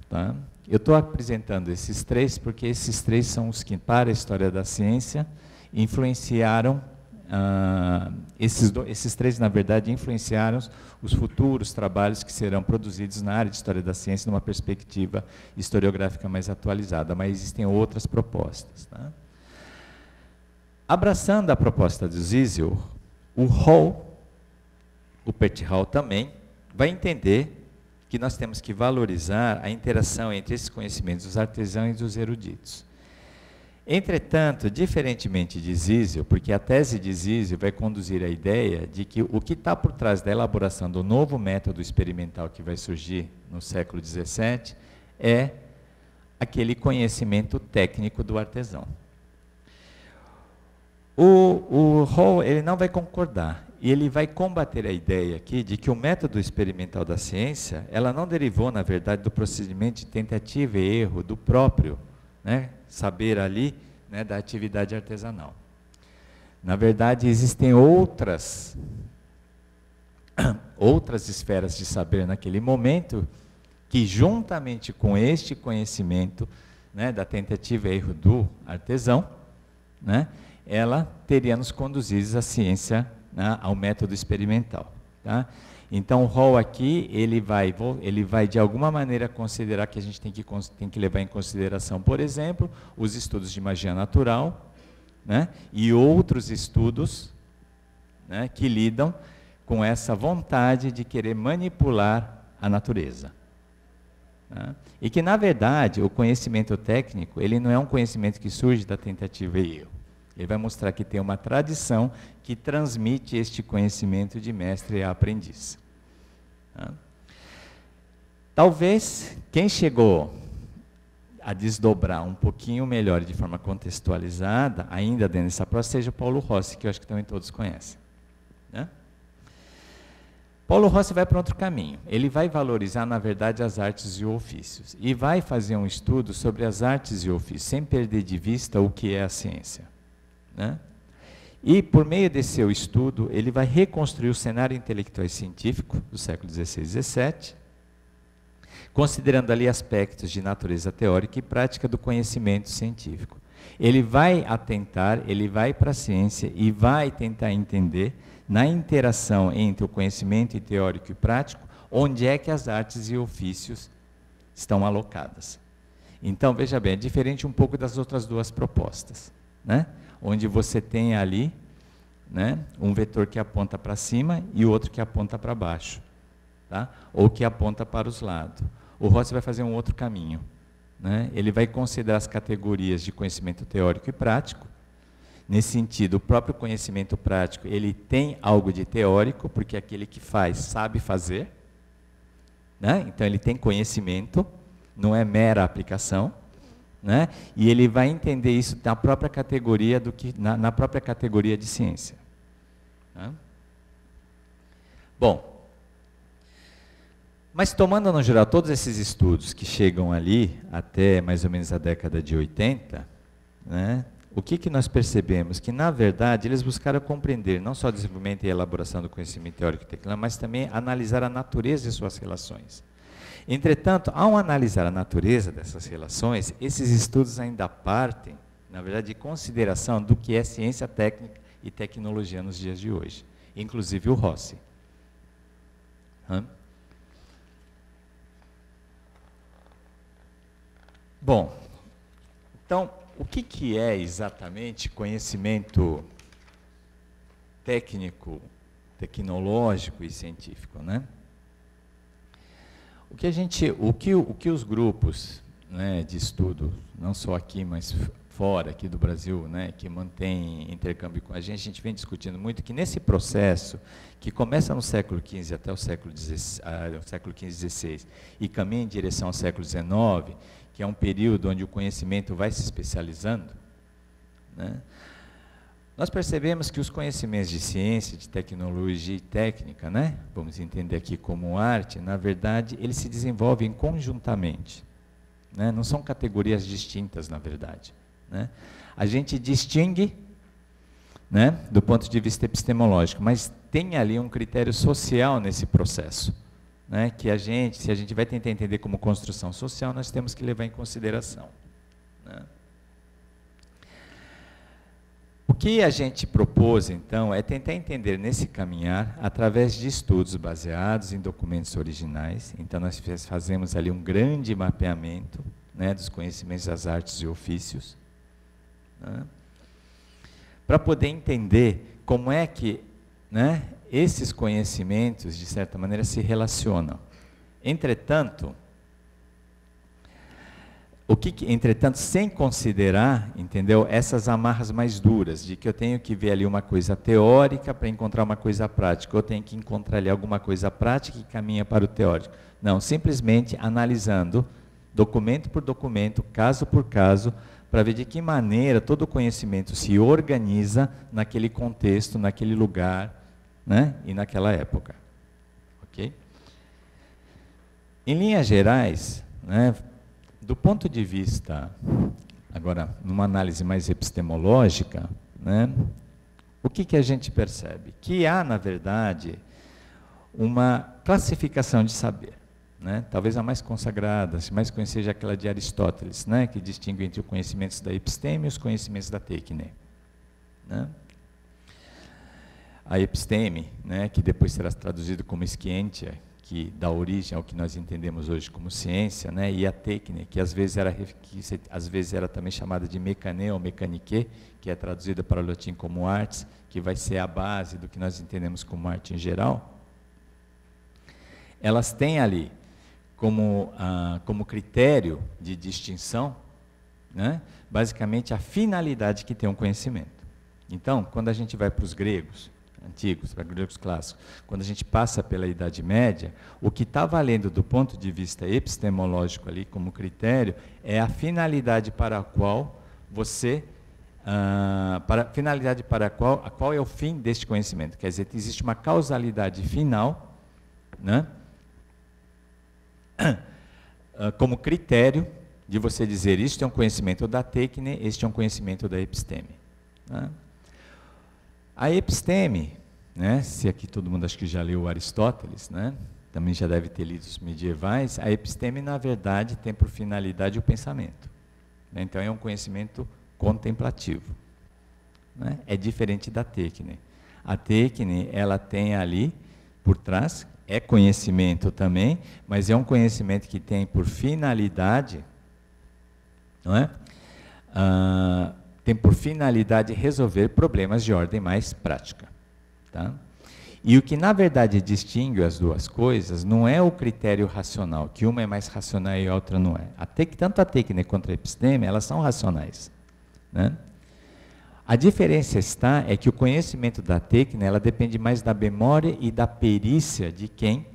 Tá? Eu estou apresentando esses três porque esses três são os que, para a história da ciência, influenciaram, esses três, na verdade, influenciaram os futuros trabalhos que serão produzidos na área de história da ciência numa perspectiva historiográfica mais atualizada, mas existem outras propostas. Tá? Abraçando a proposta do Zizio, o Hall, o Perty Hall também, vai entender que nós temos que valorizar a interação entre esses conhecimentos dos artesãos e dos eruditos. Entretanto, diferentemente de Zizio, porque a tese de Zizio vai conduzir a ideia de que o que está por trás da elaboração do novo método experimental que vai surgir no século XVII é aquele conhecimento técnico do artesão. O Hall, ele não vai concordar, e ele vai combater a ideia aqui de que o método experimental da ciência, ela não derivou, na verdade, do procedimento de tentativa e erro do próprio, né, saber ali, né, da atividade artesanal. Na verdade, existem outras esferas de saber naquele momento que, juntamente com este conhecimento, né, da tentativa e erro do artesão, né, ela teria nos conduzido à ciência, né, ao método experimental. Tá? Então, o Hall aqui, ele vai de alguma maneira considerar que a gente tem que levar em consideração, por exemplo, os estudos de magia natural, né, e outros estudos, né, que lidam com essa vontade de querer manipular a natureza. Tá? E que, na verdade, o conhecimento técnico, ele não é um conhecimento que surge da tentativa e erro. Ele vai mostrar que tem uma tradição que transmite este conhecimento de mestre a aprendiz. Tá? Talvez quem chegou a desdobrar um pouquinho melhor, de forma contextualizada, ainda dentro dessa processo, seja Paulo Rossi, que eu acho que também todos conhecem. Né? Paulo Rossi vai para outro caminho. Ele vai valorizar, na verdade, as artes e ofícios. E vai fazer um estudo sobre as artes e ofícios, sem perder de vista o que é a ciência. Né? E, por meio desse seu estudo, ele vai reconstruir o cenário intelectual e científico do século XVI e XVII, considerando ali aspectos de natureza teórica e prática do conhecimento científico. Ele vai atentar, ele vai para a ciência e vai tentar entender, na interação entre o conhecimento teórico e prático, onde é que as artes e ofícios estão alocadas. Então, veja bem, é diferente um pouco das outras duas propostas, né? Onde você tem ali, né, um vetor que aponta para cima e o outro que aponta para baixo, tá? Ou que aponta para os lados. O Rossi vai fazer um outro caminho, né? Ele vai considerar as categorias de conhecimento teórico e prático. Nesse sentido, o próprio conhecimento prático, ele tem algo de teórico, porque aquele que faz sabe fazer, né? Então ele tem conhecimento, não é mera aplicação, né? E ele vai entender isso na própria categoria na própria categoria de ciência, né? Bom, mas tomando no geral todos esses estudos que chegam ali até mais ou menos a década de 80, né? O que nós percebemos? Que, na verdade, eles buscaram compreender não só o desenvolvimento e elaboração do conhecimento teórico e tecnológico, mas também analisar a natureza de suas relações. Entretanto, ao analisar a natureza dessas relações, esses estudos ainda partem, na verdade, de consideração do que é ciência técnica e tecnologia nos dias de hoje, inclusive o Rossi. Bom, então, o que é exatamente conhecimento técnico, tecnológico e científico, né? O que os grupos, né, de estudo, não só aqui, mas fora aqui do Brasil, né, que mantém intercâmbio com a gente vem discutindo muito que nesse processo, que começa no século XV até o século XVI e caminha em direção ao século XIX, que é um período onde o conhecimento vai se especializando, né, nós percebemos que os conhecimentos de ciência, de tecnologia e técnica, né, vamos entender aqui como arte, na verdade, eles se desenvolvem conjuntamente, né, não são categorias distintas, na verdade, né. A gente distingue, né, do ponto de vista epistemológico, mas tem ali um critério social nesse processo, né, que se a gente vai tentar entender como construção social, nós temos que levar em consideração, né. O que a gente propôs, então, é tentar entender nesse caminhar, através de estudos baseados em documentos originais. Então, nós fazemos ali um grande mapeamento, né, dos conhecimentos das artes e ofícios, né, para poder entender como é que, né, esses conhecimentos, de certa maneira, se relacionam. Entretanto, sem considerar, entendeu, essas amarras mais duras, de que eu tenho que ver ali uma coisa teórica para encontrar uma coisa prática, ou eu tenho que encontrar ali alguma coisa prática que caminha para o teórico. Não, simplesmente analisando documento por documento, caso por caso, para ver de que maneira todo o conhecimento se organiza naquele contexto, naquele lugar, né, e naquela época. Ok? Em linhas gerais, né, do ponto de vista, agora, numa análise mais epistemológica, né, o que a gente percebe? Que há, na verdade, uma classificação de saber, né, talvez a mais consagrada, se mais conhecida, seja aquela de Aristóteles, né, que distingue entre os conhecimentos da episteme e os conhecimentos da técne, né. A episteme, né, que depois será traduzido como scientia, que dá origem ao que nós entendemos hoje como ciência, né, e a técnica, que às vezes era também chamada de mecane ou mecanique, que é traduzida para o latim como artes, que vai ser a base do que nós entendemos como arte em geral. Elas têm ali como critério de distinção, né, basicamente a finalidade que tem um conhecimento. Então, quando a gente vai para os gregos antigos, para gregos clássicos, quando a gente passa pela Idade Média, o que está valendo do ponto de vista epistemológico ali como critério é a finalidade para a qual qual é o fim deste conhecimento. Quer dizer, existe uma causalidade final, né, como critério de você dizer, isto é um conhecimento da técne, este é um conhecimento da episteme, né? A episteme, né, se aqui todo mundo acho que já leu Aristóteles, né, também já deve ter lido os medievais, a episteme, na verdade, tem por finalidade o pensamento, né, então é um conhecimento contemplativo, né, é diferente da técne. A técne, ela tem ali, por trás, é conhecimento também, mas é um conhecimento que tem por finalidade, não é? Tem por finalidade resolver problemas de ordem mais prática. Tá? E o que, na verdade, distingue as duas coisas não é o critério racional, que uma é mais racional e a outra não é. Tanto a técnica quanto a episteme, elas são racionais. Né? A diferença é que o conhecimento da técnica ela depende mais da memória e da perícia de quem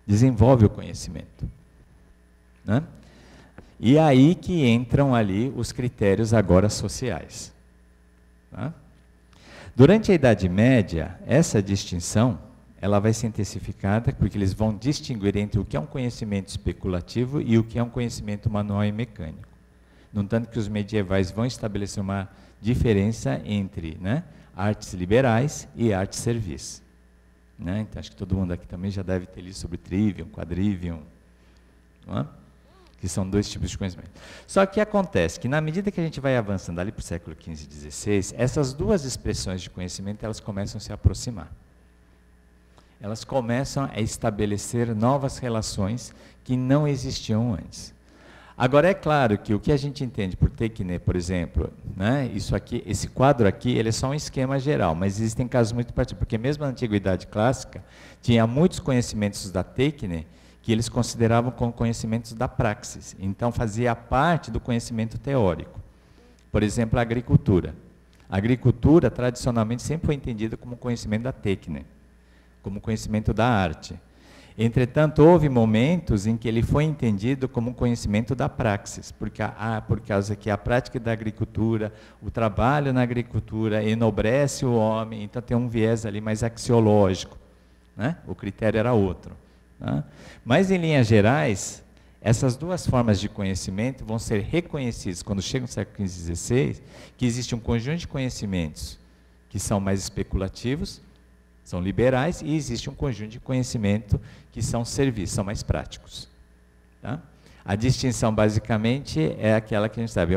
desenvolve o conhecimento. Né? E aí que entram ali os critérios agora sociais. Tá? Durante a Idade Média, essa distinção ela vai ser intensificada porque eles vão distinguir entre o que é um conhecimento especulativo e o que é um conhecimento manual e mecânico. No tanto que os medievais vão estabelecer uma diferença entre, né, artes liberais e artes serviço. Né? Então, acho que todo mundo aqui também já deve ter lido sobre trivium, quadrivium, não é? Que são dois tipos de conhecimento. Só que acontece que, na medida que a gente vai avançando ali para o século XV e XVI, essas duas expressões de conhecimento elas começam a se aproximar. Elas começam a estabelecer novas relações que não existiam antes. Agora, é claro que o que a gente entende por técnica, por exemplo, né, isso aqui, esse quadro aqui, ele é só um esquema geral, mas existem casos muito particulares, porque mesmo na Antiguidade Clássica, tinha muitos conhecimentos da técnica que eles consideravam como conhecimentos da praxis. Então, fazia parte do conhecimento teórico. Por exemplo, a agricultura. A agricultura, tradicionalmente, sempre foi entendida como conhecimento da técnica, como conhecimento da arte. Entretanto, houve momentos em que ele foi entendido como conhecimento da praxis, por causa que a prática da agricultura, o trabalho na agricultura, enobrece o homem, então tem um viés ali mais axiológico. Né? O critério era outro. Tá? Mas, em linhas gerais, essas duas formas de conhecimento vão ser reconhecidas, quando chega no século XV e XVI, que existe um conjunto de conhecimentos que são mais especulativos, são liberais, e existe um conjunto de conhecimento que são serviços, são mais práticos. Tá? A distinção, basicamente, é aquela que a gente sabe,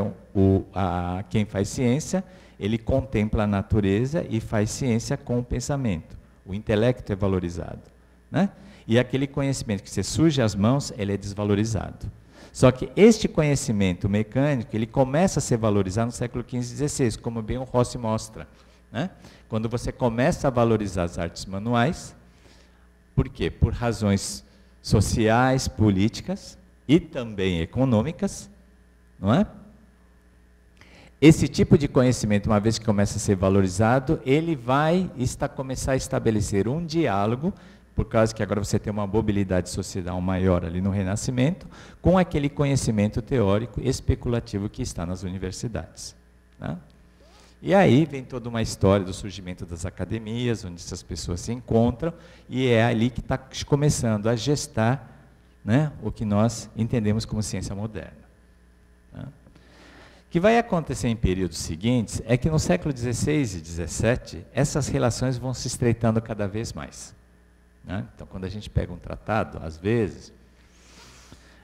quem faz ciência, ele contempla a natureza e faz ciência com o pensamento. O intelecto é valorizado. Né? E aquele conhecimento que você suja as mãos, ele é desvalorizado. Só que este conhecimento mecânico, ele começa a ser valorizado no século XV e XVI, como bem o Rossi mostra. Né? Quando você começa a valorizar as artes manuais, por quê? Por razões sociais, políticas e também econômicas, não é? Esse tipo de conhecimento, uma vez que começa a ser valorizado, ele vai começar a estabelecer um diálogo, por causa que agora você tem uma mobilidade social maior ali no Renascimento, com aquele conhecimento teórico especulativo que está nas universidades. Tá? E aí vem toda uma história do surgimento das academias, onde essas pessoas se encontram, e é ali que está começando a gestar, né, o que nós entendemos como ciência moderna. Tá? O que vai acontecer em períodos seguintes é que no século XVI e XVII, essas relações vão se estreitando cada vez mais. Né? Então, quando a gente pega um tratado, às vezes,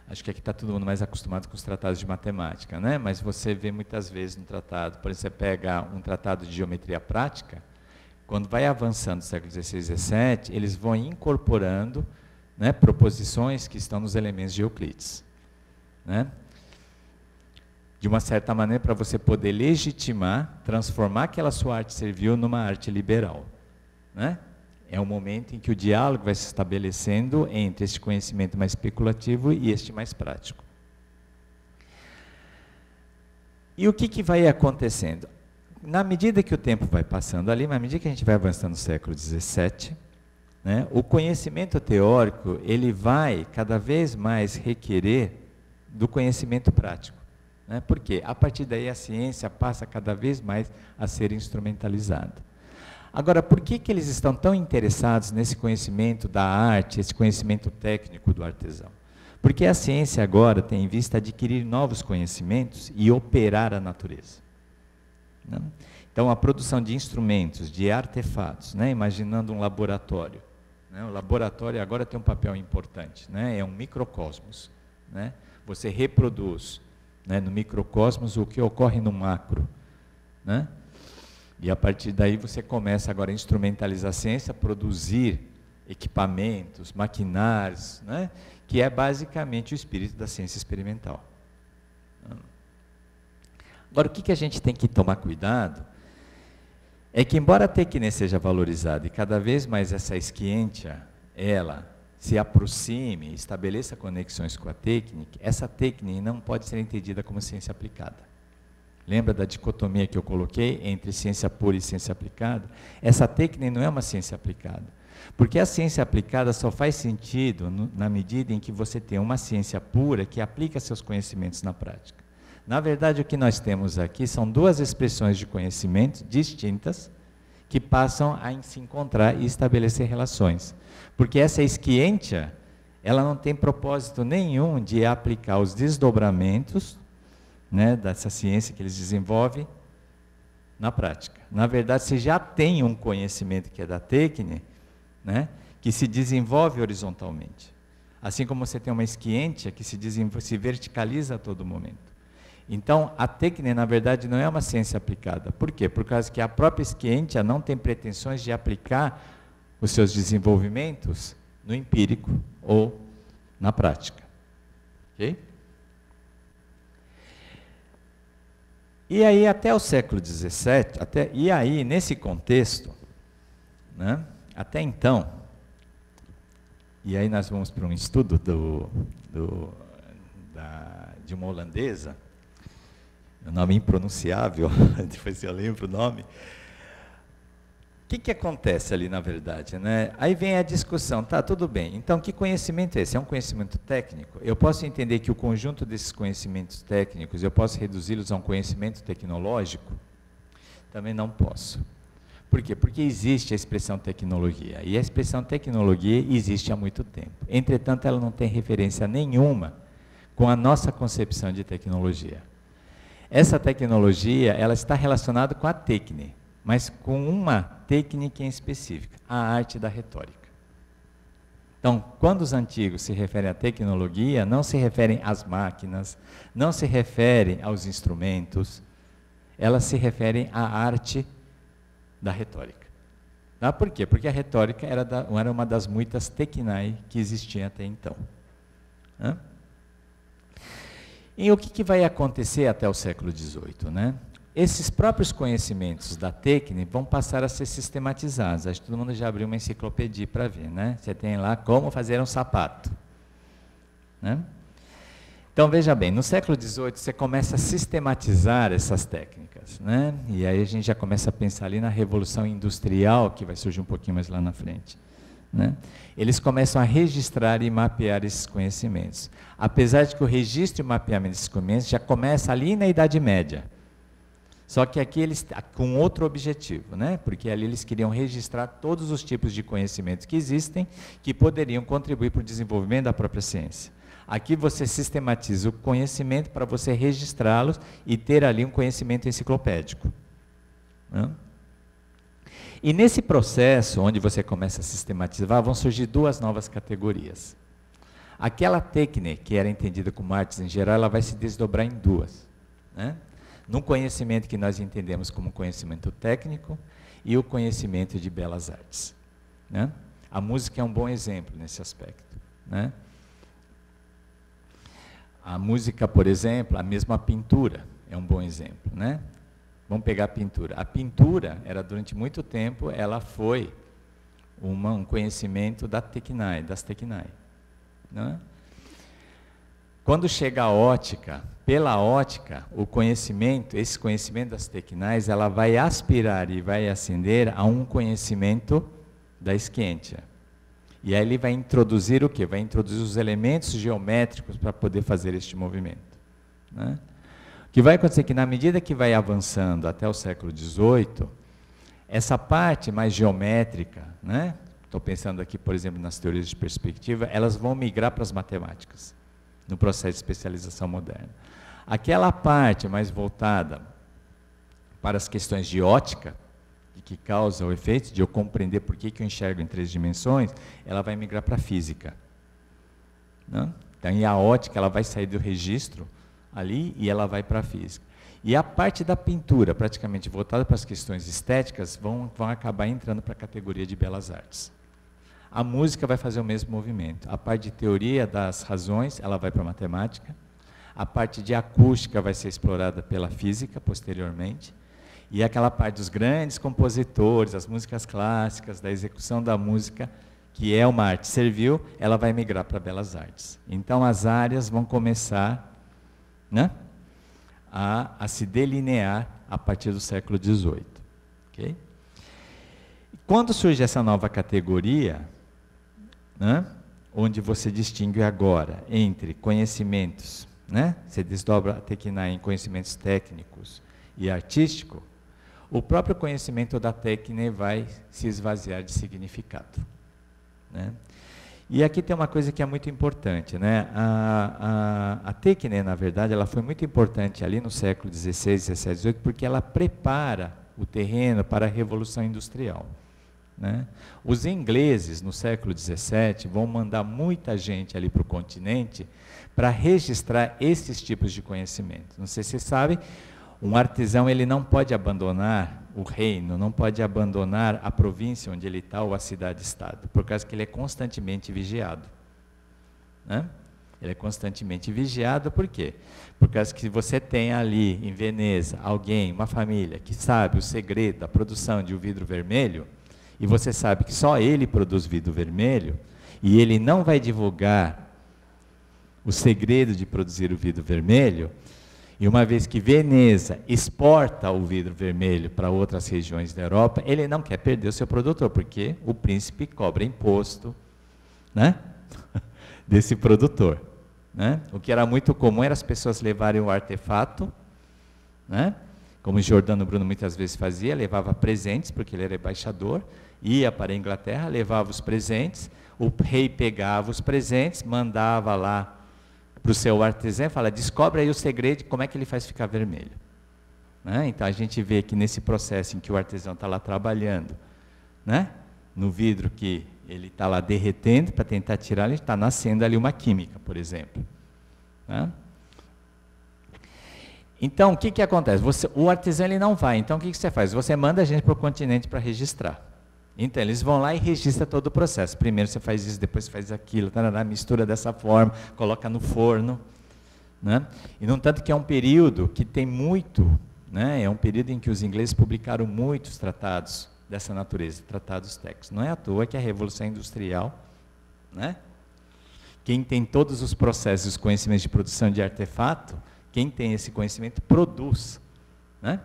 acho que aqui está todo mundo mais acostumado com os tratados de matemática, né? Mas você vê muitas vezes no tratado, por exemplo, você pega um tratado de geometria prática, quando vai avançando no século XVI e XVII, eles vão incorporando, né, proposições que estão nos elementos de Euclides. Né? De uma certa maneira, para você poder legitimar, transformar aquela sua arte servil numa arte liberal. Né? É o momento em que o diálogo vai se estabelecendo entre este conhecimento mais especulativo e este mais prático. E o que vai acontecendo? Na medida que o tempo vai passando ali, na medida que a gente vai avançando no século XVII, né, o conhecimento teórico ele vai cada vez mais requerer do conhecimento prático. Né? Porque a partir daí a ciência passa cada vez mais a ser instrumentalizada. Agora, por que eles estão tão interessados nesse conhecimento da arte, esse conhecimento técnico do artesão? Porque a ciência agora tem em vista adquirir novos conhecimentos e operar a natureza. Né? Então, a produção de instrumentos, de artefatos, né? Imaginando um laboratório. Né? O laboratório agora tem um papel importante, né? É um microcosmos. Né? Você reproduz, né, no microcosmos o que ocorre no macro. Né? E a partir daí você começa agora a instrumentalizar a ciência, produzir equipamentos, maquinários, né? Que é basicamente o espírito da ciência experimental. Agora, o que a gente tem que tomar cuidado é que, embora a técnica seja valorizada e cada vez mais essa esquientia, ela se aproxime, estabeleça conexões com a técnica, essa técnica não pode ser entendida como ciência aplicada. Lembra da dicotomia que eu coloquei entre ciência pura e ciência aplicada? Essa técnica não é uma ciência aplicada, porque a ciência aplicada só faz sentido na medida em que você tem uma ciência pura que aplica seus conhecimentos na prática. Na verdade, o que nós temos aqui são duas expressões de conhecimento distintas que passam a se encontrar e estabelecer relações. Porque essa esquientia, ela não tem propósito nenhum de aplicar os desdobramentos, né, dessa ciência que eles desenvolvem na prática. Na verdade, você já tem um conhecimento que é da técnica, né, que se desenvolve horizontalmente. Assim como você tem uma esquientia que se verticaliza a todo momento. Então, a técnica, na verdade, não é uma ciência aplicada. Por quê? Por causa que a própria esquientia não tem pretensões de aplicar os seus desenvolvimentos no empírico ou na prática. Ok? E aí, até o século XVII, e aí, nesse contexto, né, até então, e aí nós vamos para um estudo de uma holandesa, um nome impronunciável, depois eu lembro o nome. O que acontece ali, na verdade, né? Aí vem a discussão, tá, tudo bem, então que conhecimento é esse? É um conhecimento técnico? Eu posso entender que o conjunto desses conhecimentos técnicos, eu posso reduzi-los a um conhecimento tecnológico? Também não posso. Por quê? Porque existe a expressão tecnologia, e a expressão tecnologia existe há muito tempo. Entretanto, ela não tem referência nenhuma com a nossa concepção de tecnologia. Essa tecnologia, ela está relacionada com a técnica, mas com uma técnica em específica, a arte da retórica. Então, quando os antigos se referem à tecnologia, não se referem às máquinas, não se referem aos instrumentos, elas se referem à arte da retórica. Tá? Por quê? Porque a retórica era uma das muitas tecnai que existiam até então. Hã? E o que vai acontecer até o século XVIII, né? Esses próprios conhecimentos da técnica vão passar a ser sistematizados. Acho que todo mundo já abriu uma enciclopédia para ver, né? Você tem lá como fazer um sapato, né? Então, veja bem, no século XVIII você começa a sistematizar essas técnicas, né? E aí a gente já começa a pensar ali na Revolução Industrial, que vai surgir um pouquinho mais lá na frente, né? Eles começam a registrar e mapear esses conhecimentos. Apesar de que o registro e mapeamento desses conhecimentos já começa ali na Idade Média. Só que aqui eles com outro objetivo, né? Porque ali eles queriam registrar todos os tipos de conhecimentos que existem, que poderiam contribuir para o desenvolvimento da própria ciência. Aqui você sistematiza o conhecimento para você registrá-los e ter ali um conhecimento enciclopédico, né? E nesse processo, onde você começa a sistematizar, vão surgir duas novas categorias. Aquela técnica que era entendida como artes em geral, ela vai se desdobrar em duas, né? No conhecimento que nós entendemos como conhecimento técnico e o conhecimento de belas artes, né? A música é um bom exemplo nesse aspecto, né? A música, por exemplo, a mesma pintura é um bom exemplo, né? Vamos pegar a pintura. A pintura, durante muito tempo, ela foi um conhecimento das tecnai, né? Quando chega a ótica, pela ótica, esse conhecimento das tecnais, ela vai aspirar e vai ascender a um conhecimento da esquientia. E aí ele vai introduzir o quê? Vai introduzir os elementos geométricos para poder fazer este movimento, né? O que vai acontecer é que, na medida que vai avançando até o século XVIII, essa parte mais geométrica, né? Estou pensando aqui, por exemplo, nas teorias de perspectiva, elas vão migrar para as matemáticas, no processo de especialização moderna. Aquela parte mais voltada para as questões de ótica, que causa o efeito de eu compreender por que eu enxergo em 3 dimensões, ela vai migrar para a física, né? Então, e a ótica ela vai sair do registro ali e ela vai para a física. E a parte da pintura, praticamente voltada para as questões estéticas, vão acabar entrando para a categoria de belas artes. A música vai fazer o mesmo movimento. A parte de teoria das razões, ela vai para a matemática. a parte de acústica vai ser explorada pela física posteriormente, e aquela parte dos grandes compositores, as músicas clássicas, da execução da música, que é uma arte servil, ela vai migrar para belas artes. Então as áreas vão começar, né, a se delinear a partir do século XVIII. Okay? Quando surge essa nova categoria, né, onde você distingue agora entre conhecimentos, né, você desdobra a Tekina em conhecimentos técnicos e artísticos, o próprio conhecimento da técnica vai se esvaziar de significado. Né? E aqui tem uma coisa que é muito importante, né? A técnica, na verdade, ela foi muito importante ali no século XVI, XVII, XVIII, porque ela prepara o terreno para a Revolução Industrial. Né? Os ingleses, no século XVII, vão mandar muita gente ali para o continente para registrar esses tipos de conhecimento. Não sei se vocês sabem, um artesão ele não pode abandonar o reino, não pode abandonar a província onde ele está ou a cidade-estado, por causa que ele é constantemente vigiado. Né? Ele é constantemente vigiado, por quê? Por causa que você tem ali em Veneza alguém, uma família, que sabe o segredo da produção de um vidro vermelho, e você sabe que só ele produz vidro vermelho, e ele não vai divulgar o segredo de produzir o vidro vermelho, e uma vez que Veneza exporta o vidro vermelho para outras regiões da Europa, ele não quer perder o seu produtor, porque o príncipe cobra imposto, né, desse produtor. Né? O que era muito comum era as pessoas levarem o artefato, né, como Giordano Bruno muitas vezes fazia, levava presentes, porque ele era embaixador, ia para a Inglaterra, levava os presentes, o rei pegava os presentes, mandava lá para o seu artesão e fala, descobre aí o segredo de como é que ele faz ficar vermelho. Né? Então a gente vê que nesse processo em que o artesão está lá trabalhando, né, no vidro que ele está lá derretendo para tentar tirar, ele está nascendo ali uma química, por exemplo. Né? Então o que acontece? O artesão ele não vai, então o que você faz? Você manda a gente para o continente para registrar. Então, eles vão lá e registram todo o processo. Primeiro você faz isso, depois você faz aquilo, tarará, mistura dessa forma, coloca no forno. Né? E no tanto que é um período que tem muito, né? É um período em que os ingleses publicaram muitos tratados dessa natureza, tratados técnicos. Não é à toa que a Revolução Industrial, né? Quem tem todos os processos, os conhecimentos de produção de artefato, quem tem esse conhecimento produz. Né?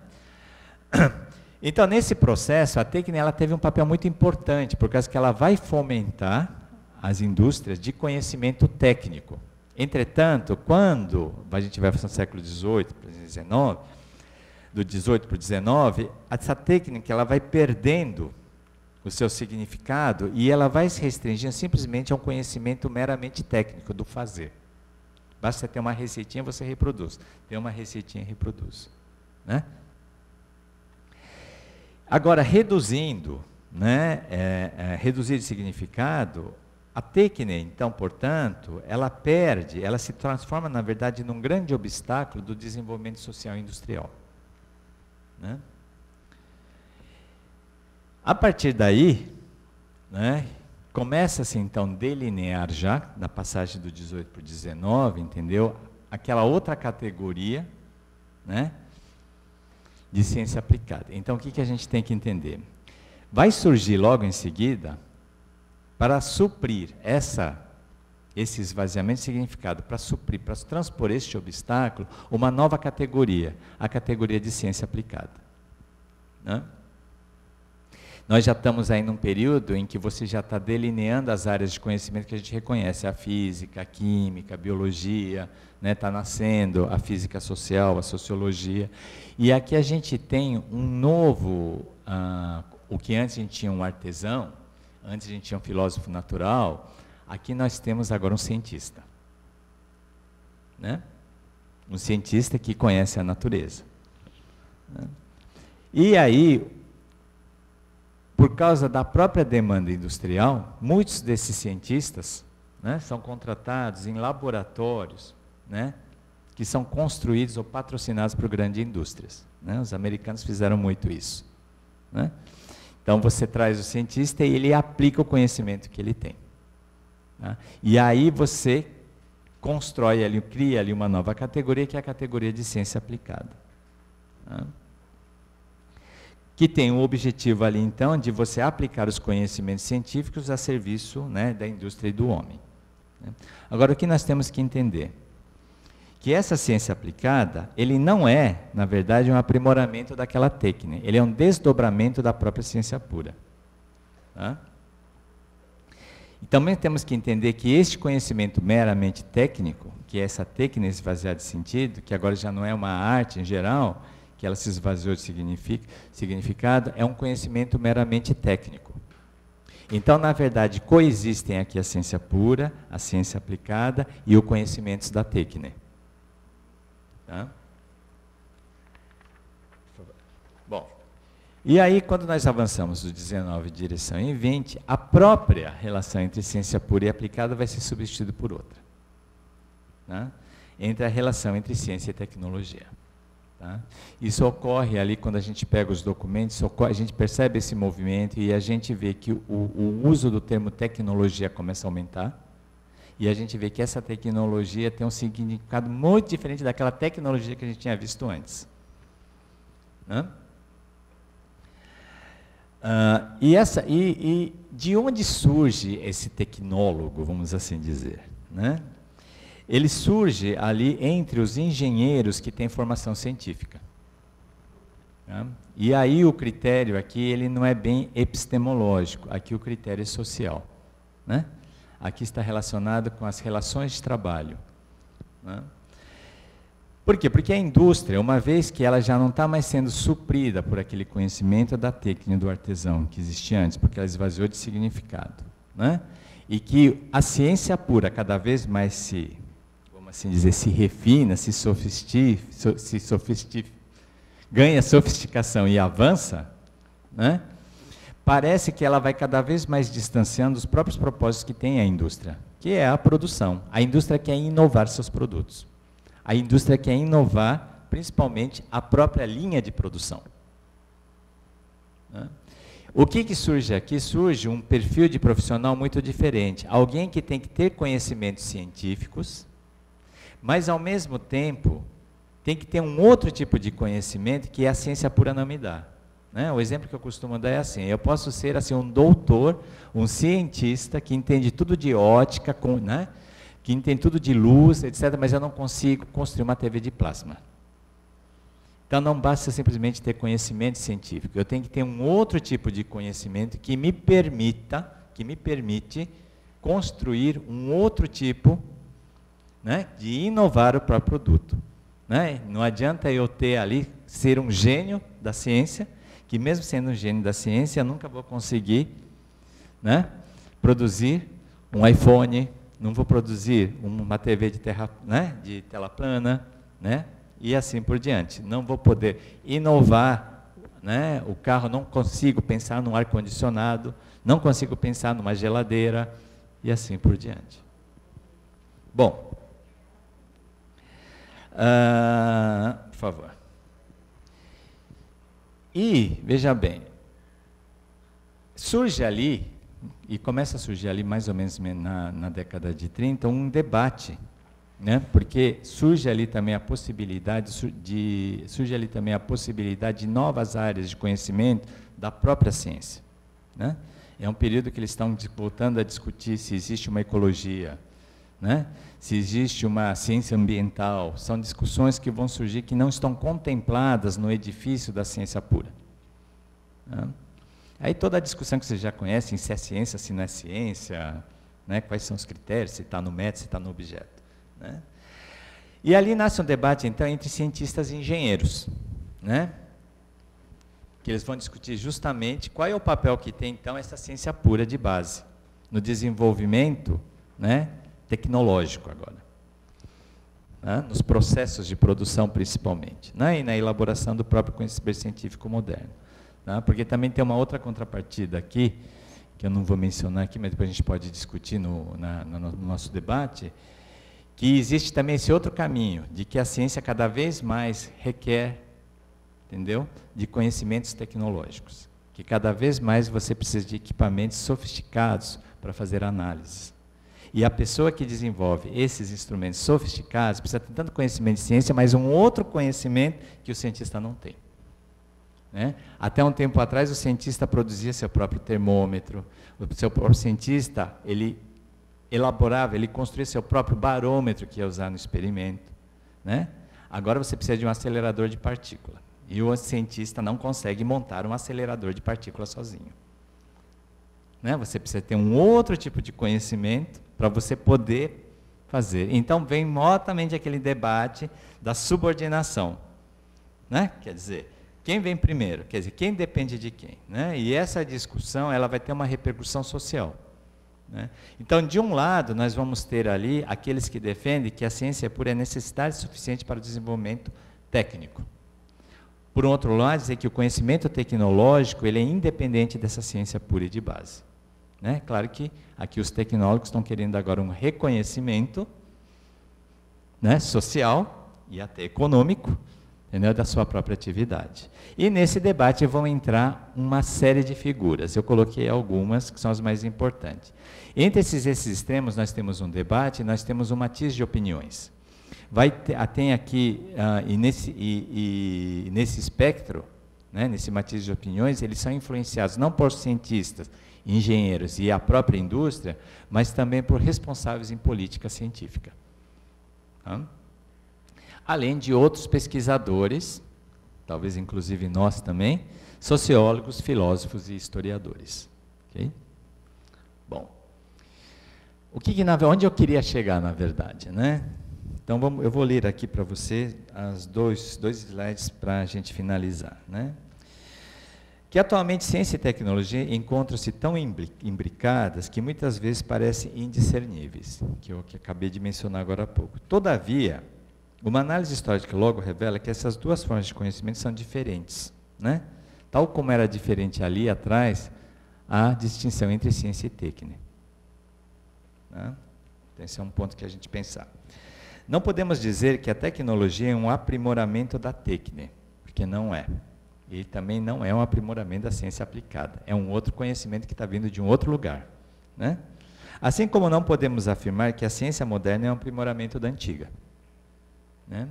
Então, nesse processo, a técnica ela teve um papel muito importante, por causa que ela vai fomentar as indústrias de conhecimento técnico. Entretanto, quando a gente vai para o século XVIII para o XIX, do XVIII para o XIX, essa técnica ela vai perdendo o seu significado e ela vai se restringindo simplesmente a um conhecimento meramente técnico do fazer. Basta você ter uma receitinha, você reproduz. Tem uma receitinha, reproduz. Né? Agora, reduzindo, né, reduzir de significado, a técnica, então, portanto, ela perde, ela se transforma, na verdade, num grande obstáculo do desenvolvimento social e industrial. Né? A partir daí, né, começa-se, então, delinear já, na passagem do 18 para o 19, entendeu? Aquela outra categoria, né, de ciência aplicada. Então, o que a gente tem que entender? Vai surgir logo em seguida, para suprir esse esvaziamento de significado, para suprir, para transpor este obstáculo, uma nova categoria, a categoria de ciência aplicada. Né? Nós já estamos aí num período em que você já está delineando as áreas de conhecimento que a gente reconhece, a física, a química, a biologia, né, está nascendo a física social, a sociologia, e aqui a gente tem um novo, o que antes a gente tinha um artesão, antes a gente tinha um filósofo natural, aqui nós temos agora um cientista. Né? Um cientista que conhece a natureza. Né? E aí, por causa da própria demanda industrial, muitos desses cientistas, né, são contratados em laboratórios, né, que são construídos ou patrocinados por grandes indústrias. Né? Os americanos fizeram muito isso. Né? Então, você traz o cientista e ele aplica o conhecimento que ele tem. Tá? E aí você constrói ali, cria ali uma nova categoria, que é a categoria de ciência aplicada. Tá? Que tem o objetivo ali, então, de você aplicar os conhecimentos científicos a serviço, né, da indústria e do homem. Né? Agora, o que nós temos que entender? Que essa ciência aplicada, ele não é, na verdade, um aprimoramento daquela técnica, ele é um desdobramento da própria ciência pura. Tá? E também temos que entender que este conhecimento meramente técnico, que é essa técnica esvaziada de sentido, que agora já não é uma arte em geral, que ela se esvaziou de significado, é um conhecimento meramente técnico. Então, na verdade, coexistem aqui a ciência pura, a ciência aplicada e os conhecimentos da técnica. Tá? Bom, e aí quando nós avançamos do 19 em direção em 20, a própria relação entre ciência pura e aplicada vai ser substituída por outra. Tá? Entre a relação entre ciência e tecnologia. Tá? Isso ocorre ali quando a gente pega os documentos, a gente percebe esse movimento e a gente vê que o uso do termo tecnologia começa a aumentar. E a gente vê que essa tecnologia tem um significado muito diferente daquela tecnologia que a gente tinha visto antes. Né? E de onde surge esse tecnólogo, vamos assim dizer? Né? Ele surge ali entre os engenheiros que têm formação científica. Né? E aí o critério aqui, ele não é bem epistemológico, aqui o critério é social. Né? Aqui está relacionado com as relações de trabalho. Né? Por quê? Porque a indústria, uma vez que ela já não está mais sendo suprida por aquele conhecimento da técnica do artesão que existia antes, porque ela esvaziou de significado, né? E que a ciência pura cada vez mais se, vamos assim dizer, se refina, se sofistica, ganha sofisticação e avança, né? Parece que ela vai cada vez mais distanciando os próprios propósitos que tem a indústria, que é a produção. A indústria quer inovar seus produtos. A indústria quer inovar, principalmente, a própria linha de produção. Né? O que surge aqui? Surge um perfil de profissional muito diferente. Alguém que tem que ter conhecimentos científicos, mas, ao mesmo tempo, tem que ter um outro tipo de conhecimento que a ciência pura não me dá. Né? O exemplo que eu costumo dar é assim, eu posso ser assim, um doutor, um cientista que entende tudo de ótica, né? Que entende tudo de luz, etc., mas eu não consigo construir uma TV de plasma. Então não basta simplesmente ter conhecimento científico, eu tenho que ter um outro tipo de conhecimento que me permite construir um outro tipo, né, de inovar o próprio produto. Né? Não adianta eu ter ali, ser um gênio da ciência, que mesmo sendo um gênio da ciência, eu nunca vou conseguir, né, produzir um iPhone, não vou produzir uma TV de tela plana, né, e assim por diante. Não vou poder inovar, né, o carro, não consigo pensar num ar-condicionado, não consigo pensar numa geladeira, e assim por diante. Bom, por favor. E, veja bem, surge ali, e começa a surgir ali mais ou menos na década de 30, um debate, né? Porque surge ali também a possibilidade de novas áreas de conhecimento da própria ciência. Né? É um período que eles estão voltando a discutir se existe uma ecologia, né? Se existe uma ciência ambiental. São discussões que vão surgir que não estão contempladas no edifício da ciência pura. Né? Aí toda a discussão que vocês já conhecem, se é ciência, se não é ciência, né? Quais são os critérios, se está no método, se está no objeto. Né? E ali nasce um debate, então, entre cientistas e engenheiros, né? Que eles vão discutir justamente qual é o papel que tem, então, essa ciência pura de base, no desenvolvimento, né, tecnológico agora, né, nos processos de produção principalmente, né, e na elaboração do próprio conhecimento científico moderno. Né, porque também tem uma outra contrapartida aqui, que eu não vou mencionar aqui, mas depois a gente pode discutir no nosso debate, que existe também esse outro caminho, de que a ciência cada vez mais requer, entendeu, de conhecimentos tecnológicos, que cada vez mais você precisa de equipamentos sofisticados para fazer análises. E a pessoa que desenvolve esses instrumentos sofisticados precisa ter tanto conhecimento de ciência, mas um outro conhecimento que o cientista não tem. Né? Até um tempo atrás, o cientista produzia seu próprio termômetro, o seu próprio cientista, ele elaborava, ele construía seu próprio barômetro que ia usar no experimento. Né? Agora você precisa de um acelerador de partícula. E o cientista não consegue montar um acelerador de partículas sozinho. Né? Você precisa ter um outro tipo de conhecimento para você poder fazer. Então vem imediatamente aquele debate da subordinação. Né? Quer dizer, quem vem primeiro? Quer dizer, quem depende de quem? Né? E essa discussão ela vai ter uma repercussão social. Né? Então, de um lado, nós vamos ter ali aqueles que defendem que a ciência pura é necessidade suficiente para o desenvolvimento técnico. Por outro lado, dizer que o conhecimento tecnológico ele é independente dessa ciência pura e de base. Né? Claro que aqui os tecnólogos estão querendo agora um reconhecimento, né, social e até econômico, entendeu, da sua própria atividade. E nesse debate vão entrar uma série de figuras. Eu coloquei algumas que são as mais importantes. Entre esses extremos, nós temos um debate, nós temos um matiz de opiniões. Tem aqui, nesse espectro, né, nesse matiz de opiniões, eles são influenciados não por cientistas, engenheiros e a própria indústria, mas também por responsáveis em política científica. Tá? Além de outros pesquisadores, talvez inclusive nós também, sociólogos, filósofos e historiadores. Okay? Bom, onde eu queria chegar, na verdade, né? Então, eu vou ler aqui para você os dois slides para a gente finalizar. Né? Que atualmente ciência e tecnologia encontram-se tão imbricadas que muitas vezes parecem indiscerníveis, que eu acabei de mencionar agora há pouco. Todavia, uma análise histórica logo revela que essas duas formas de conhecimento são diferentes. Né? Tal como era diferente ali atrás, a distinção entre ciência e técnica. Né? Então, esse é um ponto que a gente pensar. Não podemos dizer que a tecnologia é um aprimoramento da técnica, porque não é. E também não é um aprimoramento da ciência aplicada. É um outro conhecimento que está vindo de um outro lugar. Né? Assim como não podemos afirmar que a ciência moderna é um aprimoramento da antiga. Né?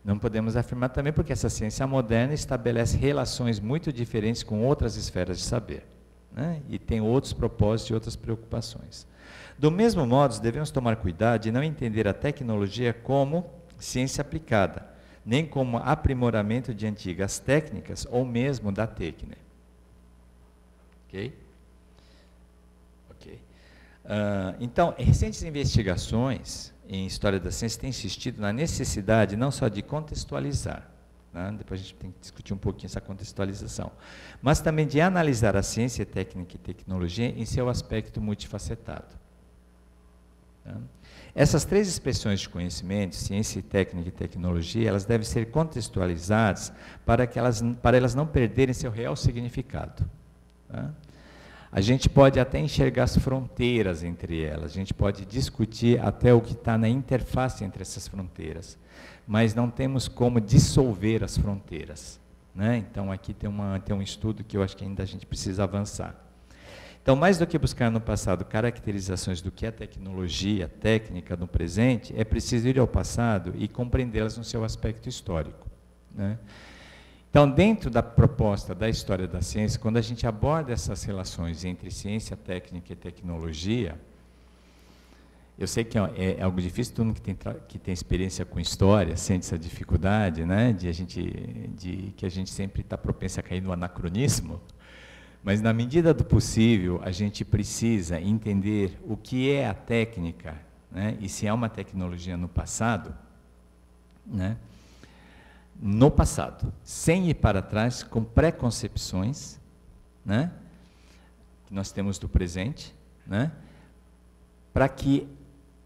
Não podemos afirmar também porque essa ciência moderna estabelece relações muito diferentes com outras esferas de saber. Né? E tem outros propósitos e outras preocupações. Do mesmo modo, devemos tomar cuidado de não entender a tecnologia como ciência aplicada, nem como aprimoramento de antigas técnicas ou mesmo da técnica. Ok? Ok. Então, recentes investigações em história da ciência têm insistido na necessidade não só de contextualizar, né? Depois a gente tem que discutir um pouquinho essa contextualização, mas também de analisar a ciência, técnica e tecnologia em seu aspecto multifacetado. Essas três expressões de conhecimento, ciência, técnica e tecnologia, elas devem ser contextualizadas para elas não perderem seu real significado. Tá? A gente pode até enxergar as fronteiras entre elas, a gente pode discutir até o que está na interface entre essas fronteiras, mas não temos como dissolver as fronteiras. Né? Então, aqui tem um estudo que eu acho que ainda a gente precisa avançar. Então, mais do que buscar no passado caracterizações do que é tecnologia, técnica no presente, é preciso ir ao passado e compreendê-las no seu aspecto histórico. Né? Então, dentro da proposta da história da ciência, quando a gente aborda essas relações entre ciência, técnica e tecnologia, eu sei que é algo difícil, todo mundo que tem experiência com história sente essa dificuldade, né, que a gente sempre está propenso a cair no anacronismo. Mas, na medida do possível, a gente precisa entender o que é a técnica, né, e se há uma tecnologia no passado, né, no passado, sem ir para trás com preconcepções, né, que nós temos do presente, né, para que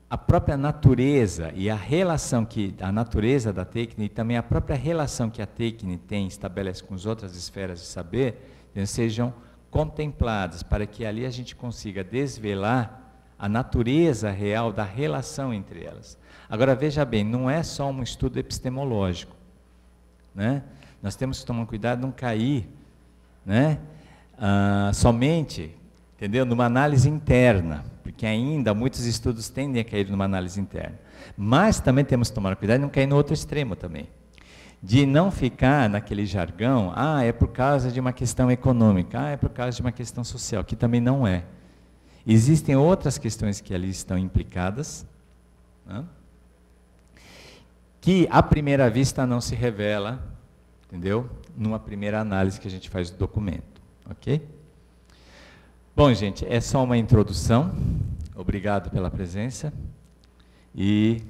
a própria natureza e a relação que a natureza da técnica e também a própria relação que a técnica estabelece com as outras esferas de saber, sejam contempladas, para que ali a gente consiga desvelar a natureza real da relação entre elas. Agora, veja bem, não é só um estudo epistemológico. Né? Nós temos que tomar cuidado de não cair, né, somente, entendeu, numa análise interna, porque ainda muitos estudos tendem a cair numa análise interna. Mas também temos que tomar cuidado e não cair no outro extremo também. De não ficar naquele jargão, é por causa de uma questão econômica, é por causa de uma questão social, que também não é. Existem outras questões que ali estão implicadas, né, que à primeira vista não se revela, entendeu? Numa primeira análise que a gente faz do documento, ok? Bom, gente, é só uma introdução. Obrigado pela presença e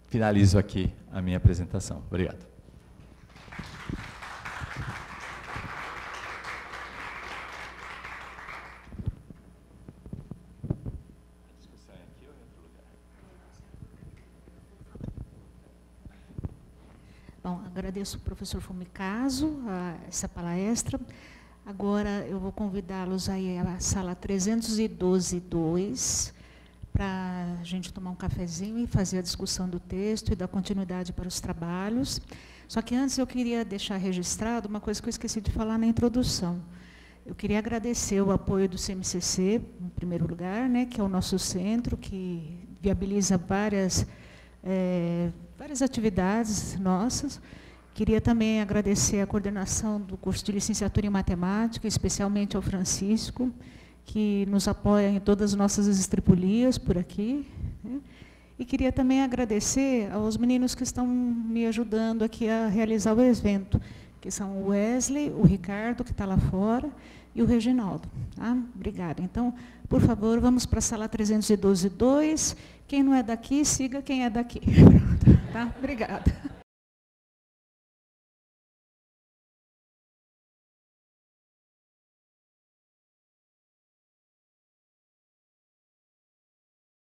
finalizo aqui a minha apresentação. Obrigado. Bom, agradeço ao professor Fumicaso essa palestra. Agora eu vou convidá-los aí à sala 312-2 para a gente tomar um cafezinho e fazer a discussão do texto e dar continuidade para os trabalhos. Só que antes eu queria deixar registrado uma coisa que eu esqueci de falar na introdução. Eu queria agradecer o apoio do CMCC, em primeiro lugar, né, que é o nosso centro, que viabiliza várias atividades nossas. Queria também agradecer a coordenação do curso de licenciatura em matemática, especialmente ao Francisco, que nos apoia em todas as nossas estripulias por aqui, né? E queria também agradecer aos meninos que estão me ajudando aqui a realizar o evento, que são o Wesley, o Ricardo, que está lá fora, e o Reginaldo. Tá? Obrigada. Então, por favor, vamos para a sala 312-2. Quem não é daqui, siga quem é daqui. Tá? Obrigada.